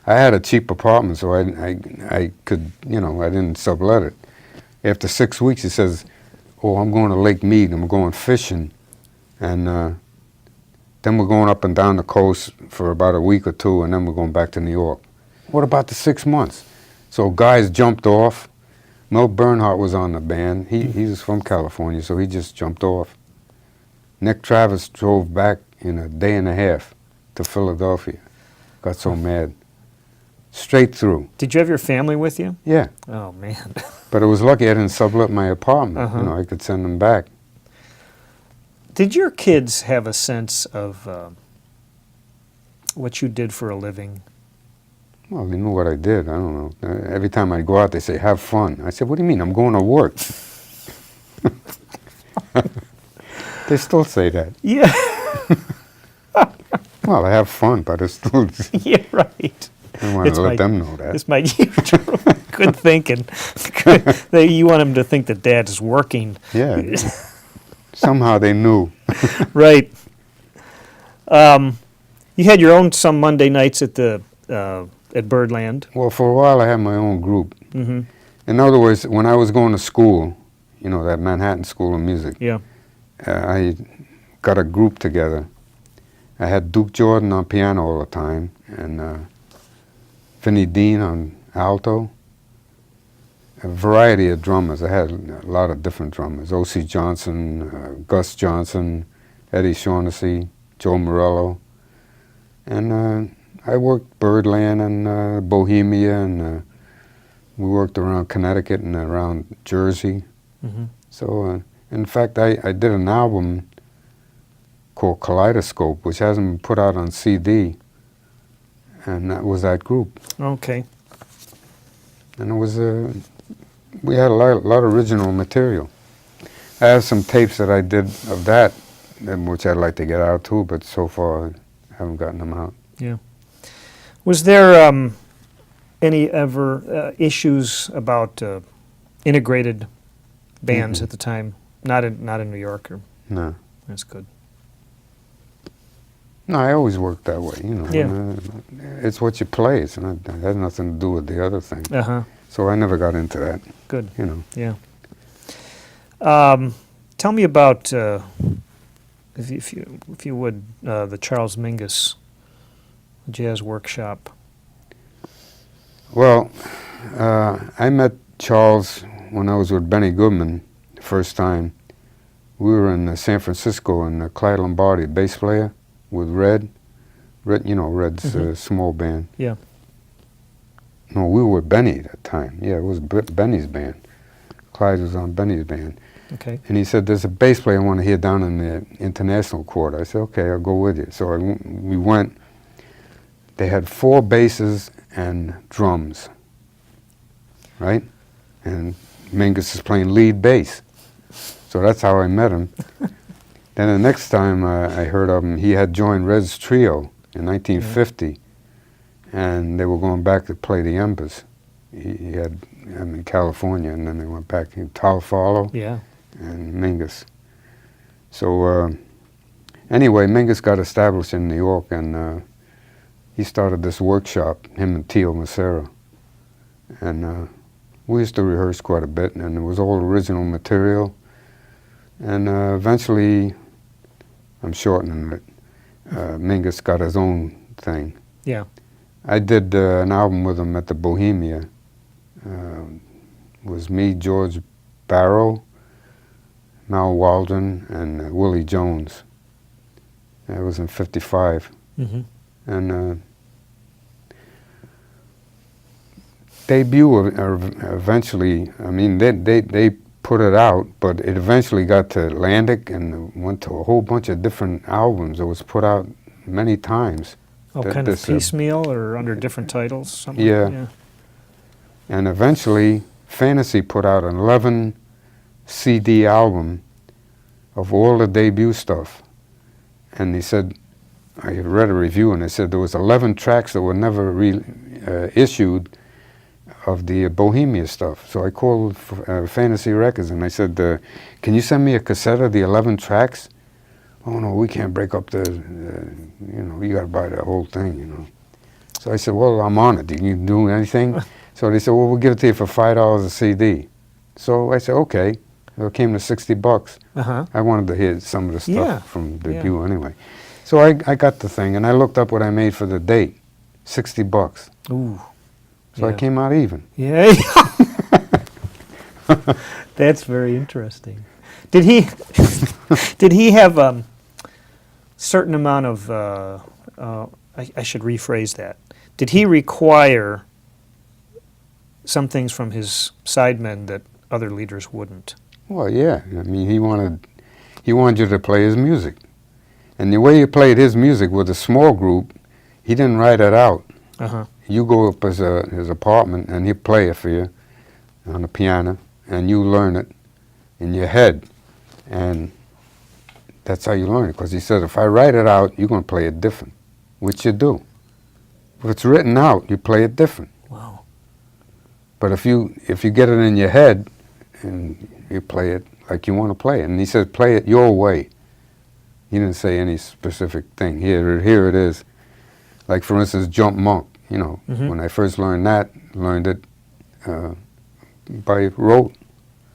I had a cheap apartment, so I could, I didn't sublet it. After 6 weeks, he says, "Oh, I'm going to Lake Mead, I'm going fishing, and then we're going up and down the coast for about a week or 2, and then we're going back to New York." What about the 6 months? So guys jumped off. Mel Bernhardt was on the band. He was from California, so he just jumped off. Nick Travis drove back in a day and a half to Philadelphia. Got so mad. Straight through. Did you have your family with you? Yeah. Oh, man. But I was lucky I didn't sublet my apartment. Uh-huh. I could send them back. Did your kids have a sense of what you did for a living? Well, they knew what I did. I don't know. Every time I go out, they say, "Have fun." I said, "What do you mean? I'm going to work." They still say that. Yeah. Well, I have fun, but it's still... Yeah, right. I want to let them know that. This might good thinking. You want them to think that Dad is working. Yeah. Somehow they knew. Right. You had your own some Monday nights at the at Birdland. Well, for a while I had my own group. Mm-hmm. In other words, when I was going to school, that Manhattan School of Music, Yeah. I got a group together. I had Duke Jordan on piano all the time, and Vinnie Dean on alto. A variety of drummers. I had a lot of different drummers. O.C. Johnson, Gus Johnson, Eddie Shaughnessy, Joe Morello. And I worked Birdland and Bohemia and We worked around Connecticut and around Jersey. Mm-hmm. So, in fact, I did an album called Kaleidoscope, which hasn't been put out on CD, and that was that group. Okay. And it was we had a lot of original material. I have some tapes that I did of that, which I'd like to get out too, but so far I haven't gotten them out. Yeah. Was there any ever issues about integrated bands Mhm. at the time? Not in New York, or No. that's good. No, I always worked that way, you know. Yeah. It's what you play. It has nothing to do with the other thing. Uh-huh. So I never got into that, Good. you know. Yeah. Tell me about, if you would, the Charles Mingus Jazz Workshop. Well, I met Charles when I was with Benny Goodman the first time. We were in San Francisco, and Clyde Lombardi, bass player, with Red, you know, Red's small band. Yeah. No, we were with Benny at that time. Yeah, it was Benny's band. Clyde was on Benny's band. Okay. And he said, there's a bass player I want to hear down in the International Court. I said, okay, I'll go with you. So we went. They had 4 basses and drums, right? And Mingus is playing lead bass. So that's how I met him. Then the next time I heard of him, he had joined Red's Trio in 1950, and they were going back to play the Embers. He had them in California, and then they went back to Tal Farlow Yeah. and Mingus. So anyway, Mingus got established in New York, and he started this workshop, him and Tio Macero. And we used to rehearse quite a bit, and it was all original material. And eventually, I'm shortening it, Mingus got his own thing. Yeah. I did an album with him at the Bohemia. It was me, George Barrow, Mal Waldron, and Willie Jones. That was in '55. Mm-hmm. And debut eventually, I mean, they put it out, but it eventually got to Atlantic and went to a whole bunch of different albums. It was put out many times. Oh, kind of piecemeal or under different titles? Something Yeah. Like that? And eventually, Fantasy put out an 11 CD album of all the debut stuff. And he said, I had read a review, and they said there was 11 tracks that were never issued of the Bohemia stuff. So I called Fantasy Records, and I said, can you send me a cassette of the 11 tracks? Oh, no, we can't break up the, you know, you got to buy the whole thing, you know. So I said, well, I'm on it. You can do anything? So they said, well, we'll give it to you for $5 a CD. So I said, okay. So it came to $60. Uh-huh. I wanted to hear some of the stuff Yeah. from debut anyway. So I got the thing, and I looked up what I made for the date, $60. Ooh. So I came out even. Yeah. That's very interesting. Did he have certain amount of I should rephrase that. Did he require some things from his sidemen that other leaders wouldn't? Well, yeah. I mean, he wanted you to play his music. And the way he played his music with a small group, he didn't write it out. Uh-huh. You go up as his apartment, and he'll play it for you on the piano, and you learn it in your head. And that's how you learn it, because he said, if I write it out, you're going to play it different, which you do. If it's written out, you play it different. Wow. But if you get it in your head, and you play it like you want to play it. And he said, play it your way. He didn't say any specific thing. Here it is. Like, for instance, Jump Monk. You know, when I first learned it by rote.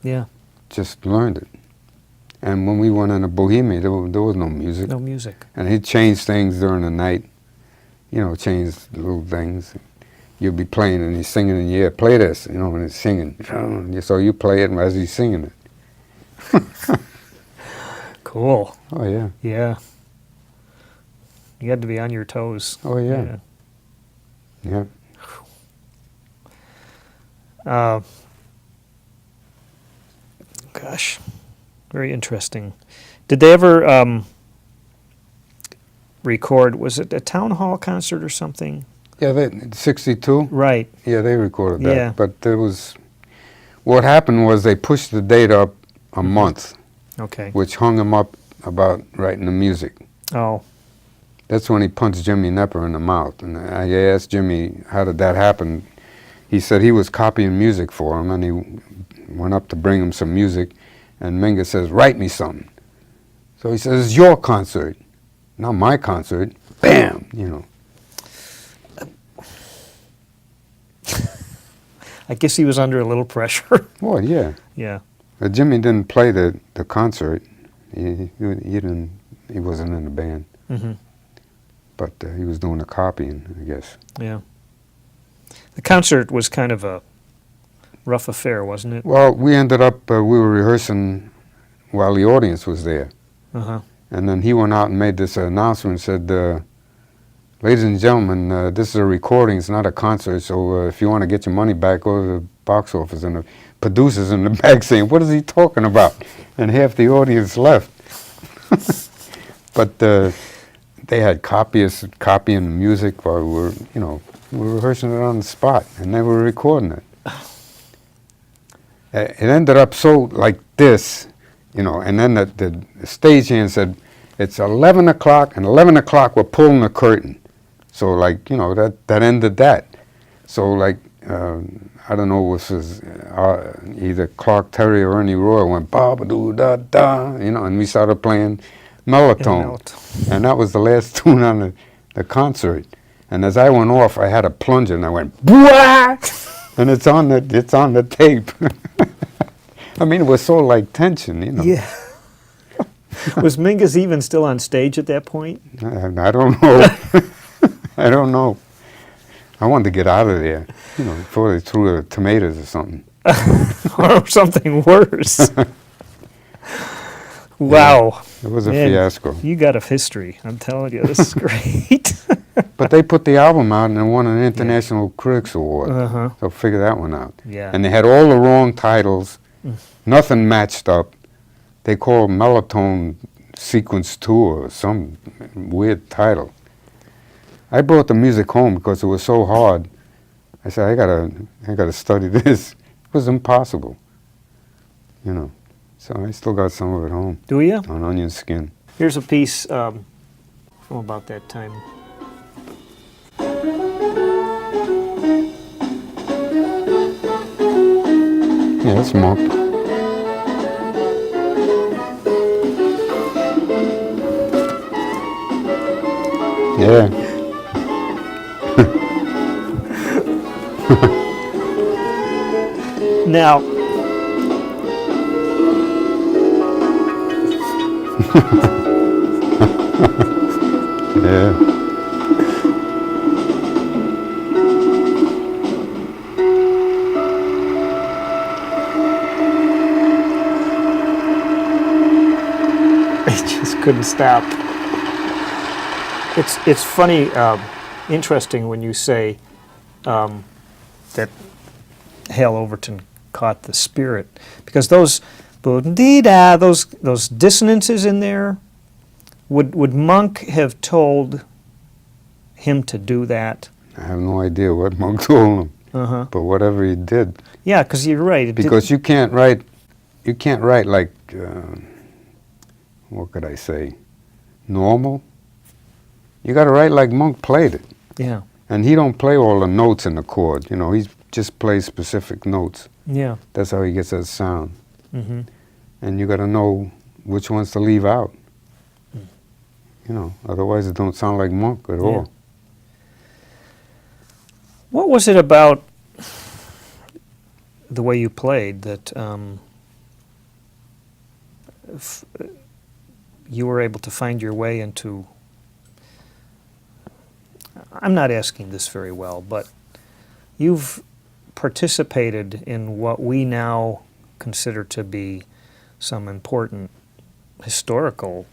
Yeah. Just learned it. And when we went into Bohemia, there was no music. No music. And he'd change things during the night. You know, change little things. You'll be playing, and he's singing in your ear, play this, you know, and he's singing. So you play it as he's singing it. Cool. Oh, yeah. Yeah. You had to be on your toes. Oh, yeah. Yeah. Gosh, very interesting. Did they ever record, was it a town hall concert or something? Yeah, 62? Right. Yeah, they recorded that. Yeah. But there was, what happened was they pushed the date up a month, Okay. which hung him up about writing the music. Oh, That's when he punched Jimmy Nepper in the mouth. And I asked Jimmy, how did that happen? He said he was copying music for him, and he went up to bring him some music, and Mingus says, write me something. So he says, it's your concert, not my concert. Bam, you know. I guess he was under a little pressure. Well, yeah. Yeah. But Jimmy didn't play the concert. He didn't. He wasn't in the band. Mm-hmm. But he was doing the copying, I guess. Yeah. The concert was kind of a rough affair, wasn't it? Well, we ended up, we were rehearsing while the audience was there. Uh-huh. And then he went out and made this announcement and said, ladies and gentlemen, this is a recording, it's not a concert, so if you want to get your money back, go to the box office. And the producers in the back saying, what is he talking about? And half the audience left. But they had copyists copying the music while we were, we were rehearsing it on the spot, and they were recording it. It ended up so like this, and then the stagehand said, it's 11 o'clock, and 11 o'clock we're pulling the curtain. So that ended that. So I don't know, it was either Clark Terry or Ernie Rowe went ba-ba-doo-da-da, and we started playing Melotone. And that was the last tune on the concert. And as I went off, I had a plunger, and I went, bwah! And it's on the tape. I mean, it was so like tension, Yeah. Was Mingus even still on stage at that point? I don't know. I don't know. I wanted to get out of there, before they threw the tomatoes or something. Or something worse. Wow. It was a Man, fiasco. You got a history, I'm telling you. This is great. But they put the album out and it won an International Critics Award. Uh-huh. So figure that one out. Yeah. And they had all the wrong titles. Nothing matched up. They called Melotone Sequence 2 or some weird title. I brought the music home because it was so hard. I said, I gotta study this. It was impossible, So I still got some of it home. Do you? On onion skin. Here's a piece from about that time. Yeah, that's Monk. Yeah. Now, Yeah. I just couldn't stop. It's funny, interesting when you say that Hale Overton caught the spirit, because those boom-dee-da, those dissonances in there, would Monk have told him to do that? I have no idea what Monk told him, Uh-huh. but whatever he did. Yeah, because you're right. Because you can't write like, what could I say, normal. You got to write like Monk played it. Yeah. And he don't play all the notes in the chord, he just plays specific notes. Yeah. That's how he gets that sound. Mm-hmm. And you got to know which ones to leave out. Otherwise it don't sound like Monk at all. What was it about the way you played that you were able to find your way into? I'm not asking this very well, but you've participated in what we now consider to be some important historical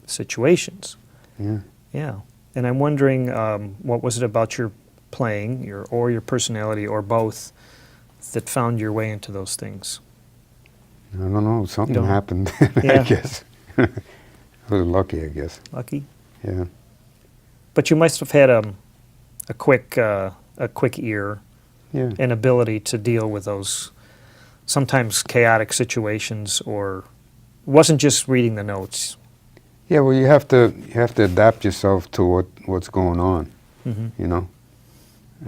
situations. Yeah. Yeah. And I'm wondering, what was it about your playing, your personality, or both, that found your way into those things? I don't know. Something Don't- happened. Yeah. I guess. I was lucky, I guess. Lucky? Yeah. But you must have had a quick ear, Yeah. an ability to deal with those sometimes chaotic situations, or it wasn't just reading the notes. Yeah. Well, you have to adapt yourself to what's going on. Mm-hmm. You know.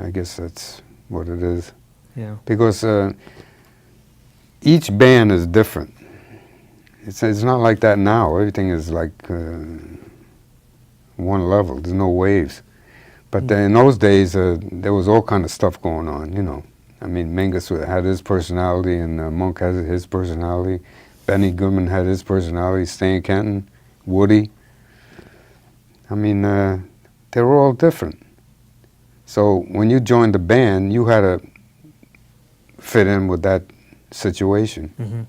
I guess that's what it is. Yeah. Because each band is different. It's not like that now. Everything is like one level. There's no waves. But in those days, there was all kind of stuff going on, you know. I mean, Mingus had his personality, and Monk had his personality. Benny Goodman had his personality. Stan Kenton, Woody. I mean, they were all different. So when you joined the band, you had to fit in with that situation. Mm-hmm.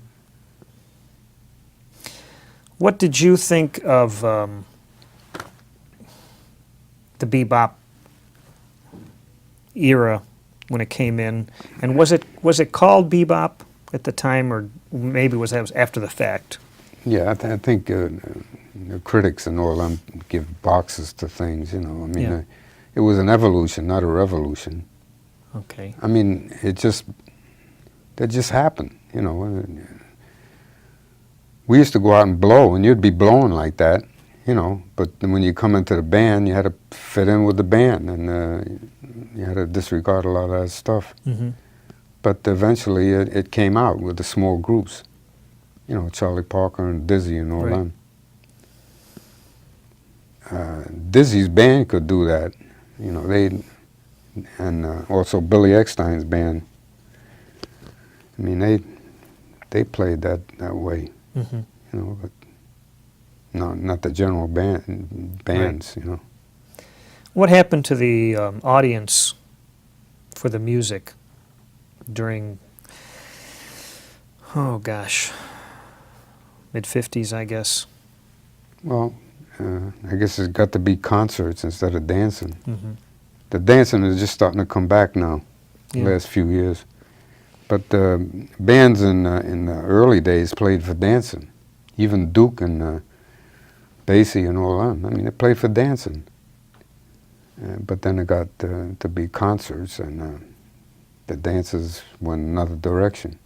What did you think of the bebop era when it came in, and was it called bebop at the time, or maybe that was after the fact? Yeah, I think the critics and all them give boxes to things. You know, I mean, Yeah. It was an evolution, not a revolution. Okay. I mean, that just happened. You know, we used to go out and blow, and you'd be blowing like that. You know, but then when you come into the band, you had to fit in with the band, and you had to disregard a lot of that stuff. Mm-hmm. But eventually, it came out with the small groups. You know, Charlie Parker and Dizzy and all Right. them. Dizzy's band could do that. You know, and also Billy Eckstein's band. I mean, they played that way. Mm-hmm. You know, but not the general bands. You know. What happened to the audience for the music during, oh gosh, mid-50s, I guess? Well, I guess it's got to be concerts instead of dancing. Mm-hmm. The dancing is just starting to come back now, Yeah. the last few years. But bands in the early days played for dancing. Even Duke and Basie and all them. I mean, they played for dancing. But then it got to be concerts, and the dances went another direction.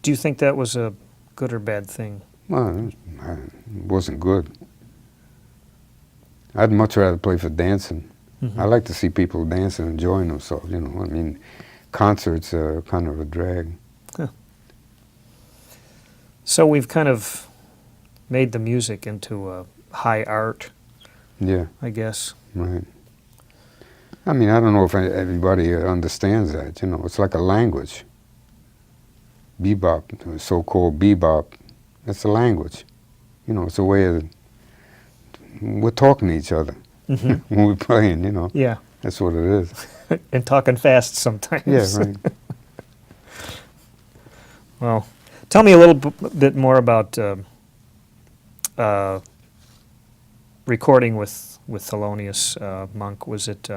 Do you think that was a good or bad thing? Well, it wasn't good. I'd much rather play for dancing. Mm-hmm. I like to see people dancing and enjoying themselves, you know. I mean, concerts are kind of a drag. So we've kind of made the music into a high art, Yeah, I guess. right. I mean, I don't know if everybody understands that, you know. It's like a language. Bebop, so-called bebop, it's a language. You know, it's a way of, we're talking to each other Mm-hmm. when we're playing, you know. Yeah, That's what it is. and talking fast sometimes. Yeah, right. Well, tell me a little bit more about recording with Thelonious Monk. Was it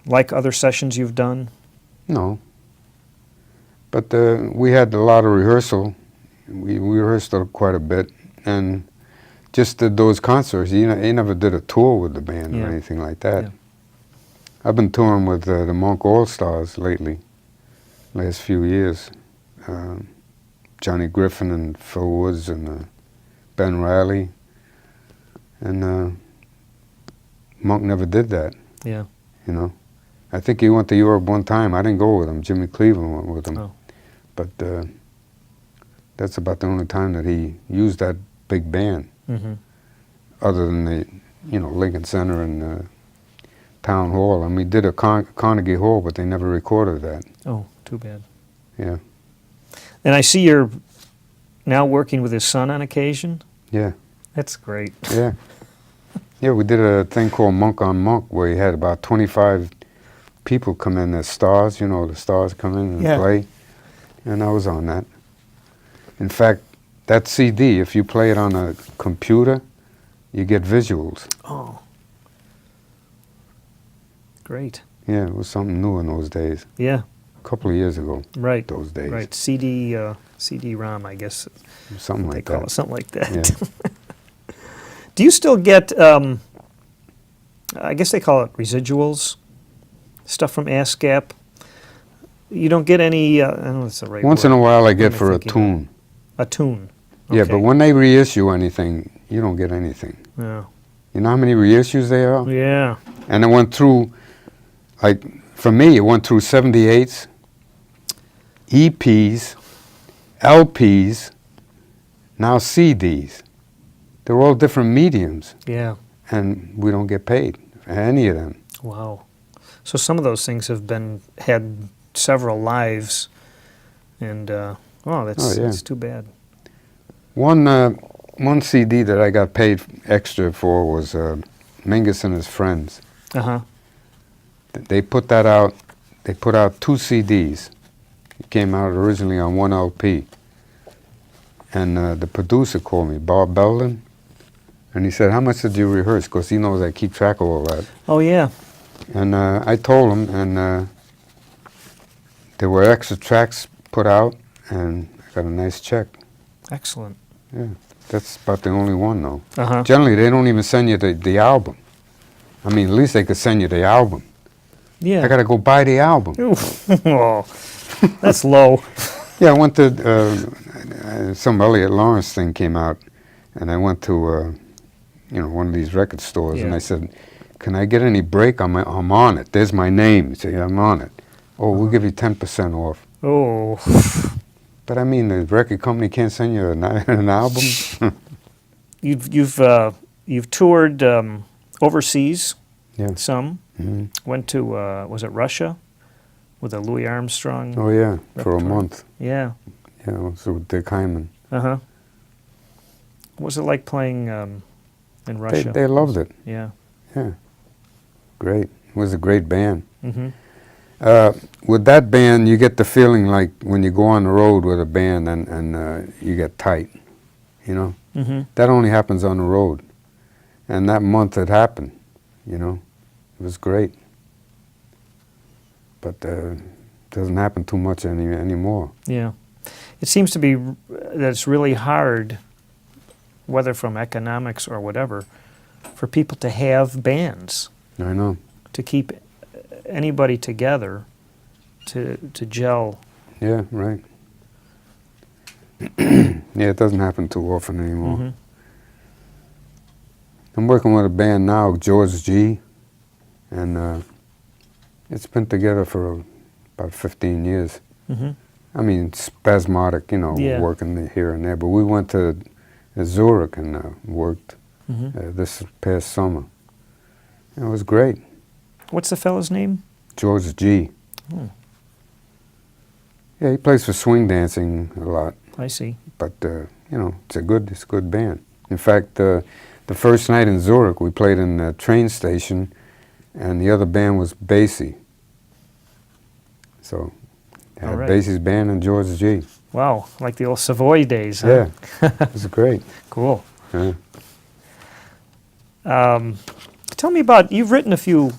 like other sessions you've done? No. But we had a lot of rehearsal. We rehearsed quite a bit, and just did those concerts. He never did a tour with the band Yeah. or anything like that. Yeah. I've been touring with the Monk All-Stars lately, last few years. Johnny Griffin and Phil Woods and Ben Riley. And Monk never did that, Yeah. you know. I think he went to Europe one time. I didn't go with him. Jimmy Cleveland went with him. Oh. But that's about the only time that he used that big band, Mm-hmm. other than the, you know, Lincoln Center and Town Hall. I mean, he did a Carnegie Hall, but they never recorded that. Oh, too bad. Yeah, And I see you're now working with his son on occasion. yeah, That's great. yeah. Yeah, we did a thing called Monk on Monk, where he had about 25 people come in as stars, you know, the stars come in and Yeah. play. And I was on that. In fact, that CD, if you play it on a computer, you get visuals. Oh, great. Yeah, it was something new in those days. Yeah. A couple of years ago. Right. Those days. Right. CD-ROM, I guess. Something They like call that. it something like that. Yeah. Do you still get, I guess they call it residuals, stuff from ASCAP? You don't get any, I don't know if that's the right Once word. in a while I What get am I for a thinking of? tune. A tune. Yeah, Okay. but when they reissue anything, you don't get anything. Yeah. You know how many reissues there are? Yeah. And it went through, like, for me, it went through 78s, EPs, LPs, now CDs. They're all different mediums, Yeah. and we don't get paid for any of them. Wow. So some of those things have had several lives, and that's too bad. One CD that I got paid extra for was Mingus and His Friends. Uh-huh. They put that out. They put out 2 CDs. It came out originally on 1 LP. And the producer called me, Bob Belden, and he said, "How much did you rehearse?" Because he knows I keep track of all that. Oh, yeah. And I told him, and there were extra tracks put out, and I got a nice check. Excellent. Yeah, that's about the only one, though. Uh-huh. Generally, they don't even send you the album. I mean, at least they could send you the album. Yeah. I got to go buy the album. Oh, that's low. Yeah, I went to, some Elliot Lawrence thing came out, and I went to, one of these record stores, and Yeah. I said, "Can I get any break? I'm on it. There's my name." Say, "I'm on it." "Oh, we'll give you 10% off." Oh. But I mean, the record company can't send you an album. You've toured overseas. Yeah. Some. Mhm. Went to was it Russia, with a Louis Armstrong? Oh yeah, for a repertoire. month. Yeah. Yeah, so with Dick Hyman. Uh-huh. What was it like playing in Russia? They loved it. Yeah. Yeah, great. It was a great band. Mm-hmm. With that band, you get the feeling like when you go on the road with a band and you get tight, you know? Mm-hmm. That only happens on the road. And that month it happened, you know? It was great. But doesn't happen too much anymore. Yeah. It seems to be that it's really hard, whether from economics or whatever, for people to have bands, I know. to keep anybody together, to gel. Yeah, right. Yeah, it doesn't happen too often anymore. Mhm. I'm working with a band now, George G, and it's been together for about 15 years. Mhm. I mean, spasmodic, Yeah. working here and there. But we went to Zurich and worked Mhm. this past summer. It was great. What's the fellow's name? George G. Oh, Yeah, he plays for swing dancing a lot. I see. But it's a good band. In fact, the first night in Zurich, we played in the train station, and the other band was Basie. So, All right. Basie's band and George G. Wow, like the old Savoy days, huh? Yeah, it was great. Cool. Yeah. Tell me about, you've written a few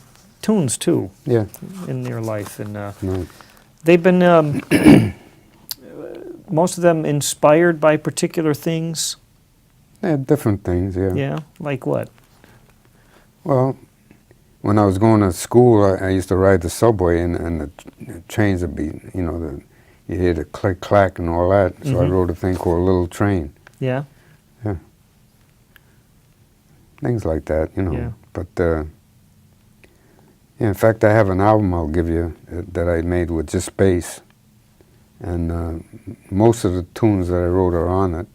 tunes too Yeah. in your life, and No. they've been most of them inspired by particular things. Yeah, different things. Yeah. Yeah, like what? Well, when I was going to school, I used to ride the subway, and the trains would be, you hear the click clack and all that. So I Mhm. wrote a thing called Little Train. Yeah. Things like that, Yeah. But yeah, in fact, I have an album I'll give you that I made with just bass, and most of the tunes that I wrote are on it.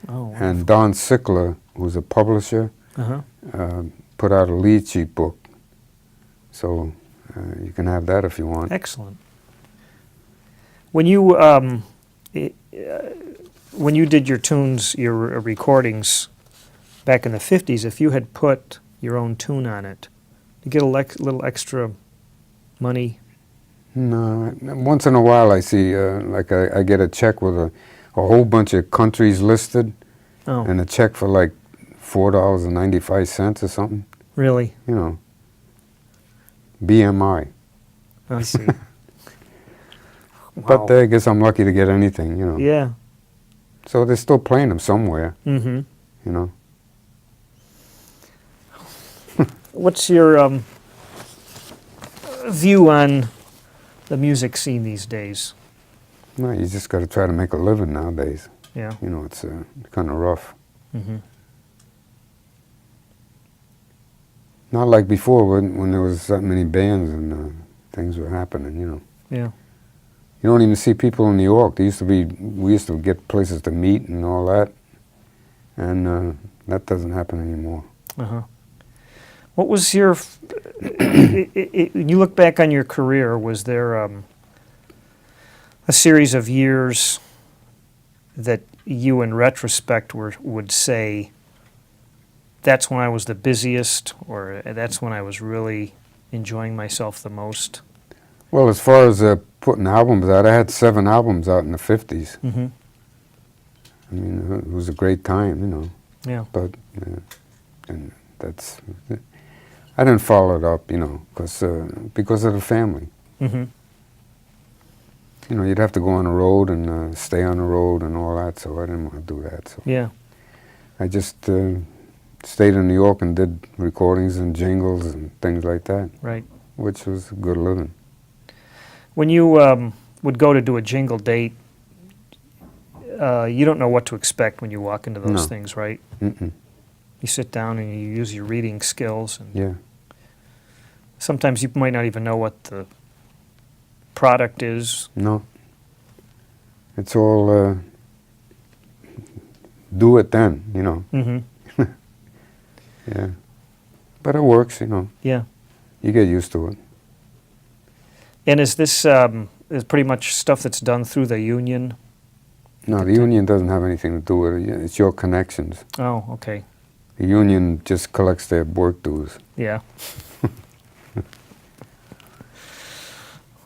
Oh. And Don Sickler, who's a publisher, Uh-huh. put out a lead sheet book, so you can have that if you want. Excellent. When you when you did your tunes, your recordings back in the 50s, if you had put your own tune on it, you get a little extra money. No, once in a while I see, like I get a check with a whole bunch of countries listed, Oh, and a check for like $4.95 or something. really? BMI. I see. Wow. But I guess I'm lucky to get anything, you know. Yeah. So they're still playing them somewhere, Mm-hmm. you know. What's your view on the music scene these days? No, you just got to try to make a living nowadays. Yeah. You know, it's kind of rough. Mm-hmm. Not like before when there was that many bands and things were happening, you know. Yeah. You don't even see people in New York. We used to get places to meet and all that, and that doesn't happen anymore. Uh-huh. What was your, when you look back on your career, was there a series of years that you in retrospect would say, that's when I was the busiest, or that's when I was really enjoying myself the most? Well, as far as putting albums out, I had 7 albums out in the 50s. Mm-hmm. I mean, it was a great time, you know. Yeah. But, and that's, I didn't follow it up, you know, because of the family. Mm-hmm. You know, you'd have to go on the road and stay on the road and all that, so I didn't want to do that. So Yeah. I just stayed in New York and did recordings and jingles and things like that, Right. which was a good living. When you would go to do a jingle date, you don't know what to expect when you walk into those No. things, right? Mm-mm. You sit down and you use your reading skills, and Yeah. sometimes you might not even know what the product is. No. It's all do it then, you know. Mm-hmm. Yeah. But it works, you know. Yeah. You get used to it. And is this is pretty much stuff that's done through the union? No, the union doesn't have anything to do with it. It's your connections. Oh, okay. The union just collects their work dues. Yeah.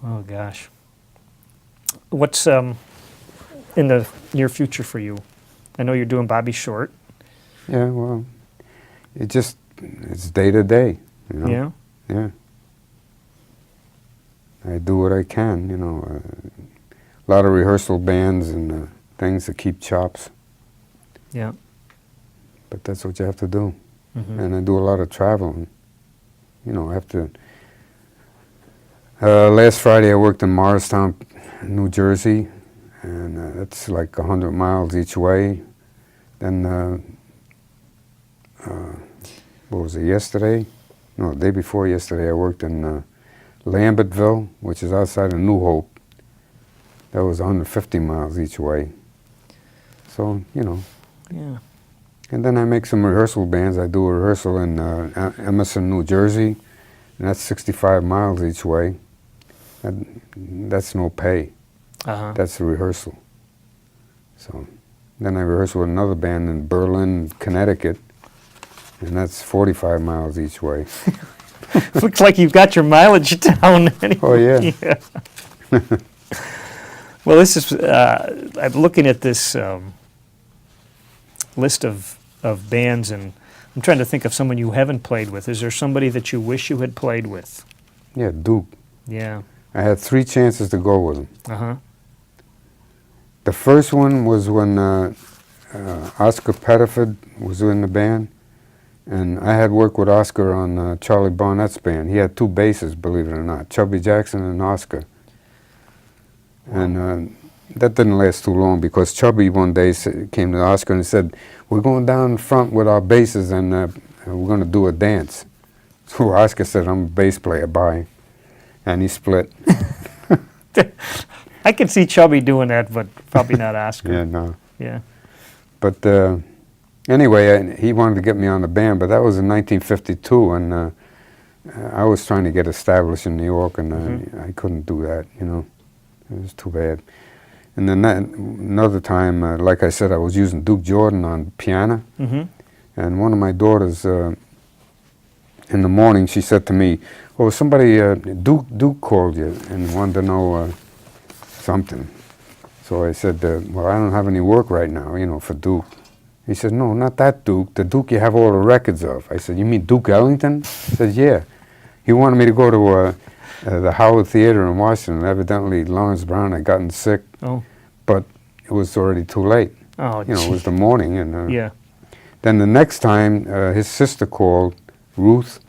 Oh, gosh. What's in the near future for you? I know you're doing Bobby Short. Yeah, well, it's day to day, you know. Yeah. Yeah. I do what I can, you know. A lot of rehearsal bands and things to keep chops, Yeah. but that's what you have to do. Mm-hmm. And I do a lot of traveling. You know, I have to. Last Friday I worked in Morristown, New Jersey, and that's like 100 miles each way. Then, what was it, yesterday? No, the day before yesterday I worked in Lambertville, which is outside of New Hope. That was 150 miles each way. So, you know. Yeah. And then I make some rehearsal bands. I do a rehearsal in Emerson, New Jersey, and that's 65 miles each way. That's no pay. Uh-huh. That's a rehearsal. So then I rehearse with another band in Berlin, Connecticut, and that's 45 miles each way. Looks like you've got your mileage down. Oh, yeah. Yeah. Well, this is, I'm looking at this list of bands, and I'm trying to think of someone you haven't played with. Is there somebody that you wish you had played with? Yeah, Duke. Yeah. I had 3 chances to go with him. Uh-huh. The first one was when Oscar Pettiford was in the band, and I had worked with Oscar on Charlie Barnett's band. He had 2 basses, believe it or not, Chubby Jackson and Oscar. Wow. And that didn't last too long because Chubby one day came to Oscar and said, "We're going down front with our basses and we're going to do a dance." So Oscar said, "I'm a bass player, bye." And he split. I could see Chubby doing that, but probably not Oscar. Yeah, no. Yeah. But anyway, he wanted to get me on the band, but that was in 1952, and I was trying to get established in New York, and I couldn't do that, you know. It was too bad. And then another time, like I said, I was using Duke Jordan on piano, and one of my daughters, in the morning, she said to me, "Oh, somebody, Duke called you and wanted to know something." So I said, "Well, I don't have any work right now, you know, for Duke." He said, "No, not that Duke, the Duke you have all the records of." I said, "You mean Duke Ellington?" He said, "Yeah." He wanted me to go to the Howard Theater in Washington. Evidently, Lawrence Brown had gotten sick, but it was already too late. Oh, You know, it was the morning, and yeah. then the next time, his sister called, Ruth,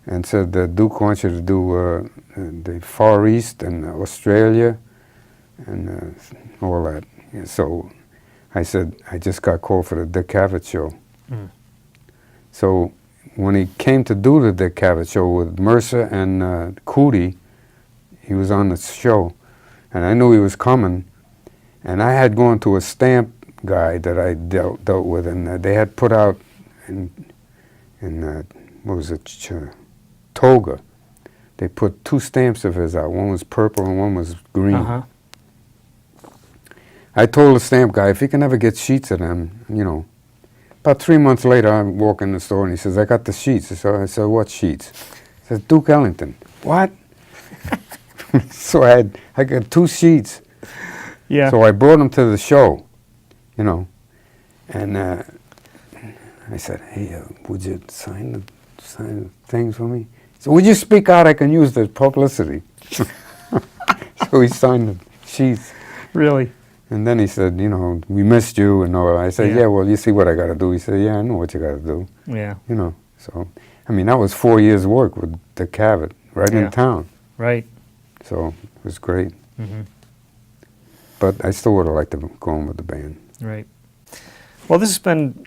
and said, Duke wants you to do the Far East and Australia and all that. Yeah, so I said, I just got called for the Dick Cavett show. So when he came to do the Dick Cavett show with Mercer and Cootie, he was on the show, and I knew he was coming, and I had gone to a stamp guy that I dealt with, and they had put out in what was it, Toga. They put 2 stamps of his out. One was purple and one was green. I told the stamp guy if he can ever get sheets of them, you know. About 3 months later, I walk in the store and he says, I got the sheets. I said, what sheets? He says, Duke Ellington. What? So I got 2 sheets. Yeah. So I brought them to the show, you know, and I said, hey, would you sign the things for me? So would you speak out? I can use the publicity. So he signed the sheets. Really? And then he said, you know, we missed you and all. I said, yeah, well, you see what I got to do. He said, yeah, I know what you got to do. Yeah. You know, so, I mean, that was 4 years' work with the Cavett right in town. Right. So it was great. But I still would have liked to go on with the band. Right. Well, this has been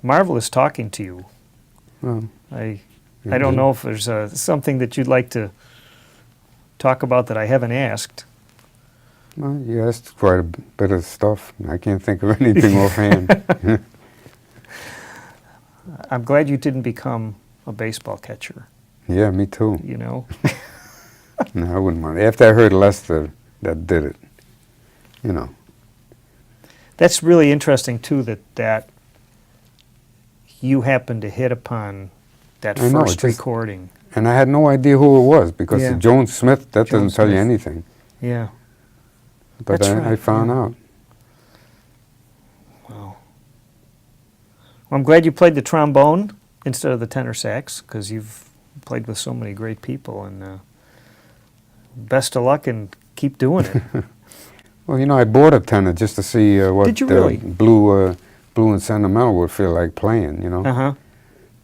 marvelous talking to you. Well, I don't know if there's something that you'd like to talk about that I haven't asked. well, you asked quite a bit of stuff. I can't think of anything offhand. I'm glad you didn't become a baseball catcher, Yeah, me too. you know. No, I wouldn't mind. After I heard Lester that did it, you know. That's really interesting, too, that you happened to hit upon that I know, first it just- recording. And I had no idea who it was because Yeah. Jones Smith, that doesn't Jones tell you Smith. anything. Yeah. But That's I right, found yeah. out. Wow. Well, I'm glad you played the trombone instead of the tenor sax, because you've played with so many great people, and best of luck and keep doing it. Well, you know, I bought a tenor just to see what Did you really? Blue and Sentimental would feel like playing, you know. Uh-huh.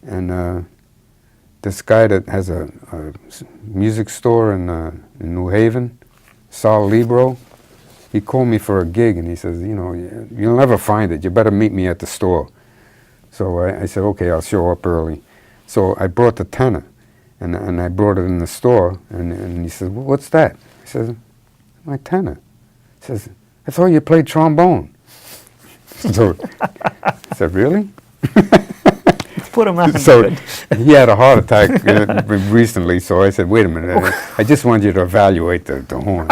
And this guy that has a music store in New Haven, Sal Libro, he called me for a gig, and he says, you know, you'll never find it. You better meet me at the store. So I said, okay, I'll show up early. So I brought the tenor, and I brought it in the store, and he says, well, what's that? I said, my tenor. He says, I thought you played trombone. So I said, really? Put him on to So it. he had a heart attack recently, so I said, wait a minute, I just want you to evaluate the horn.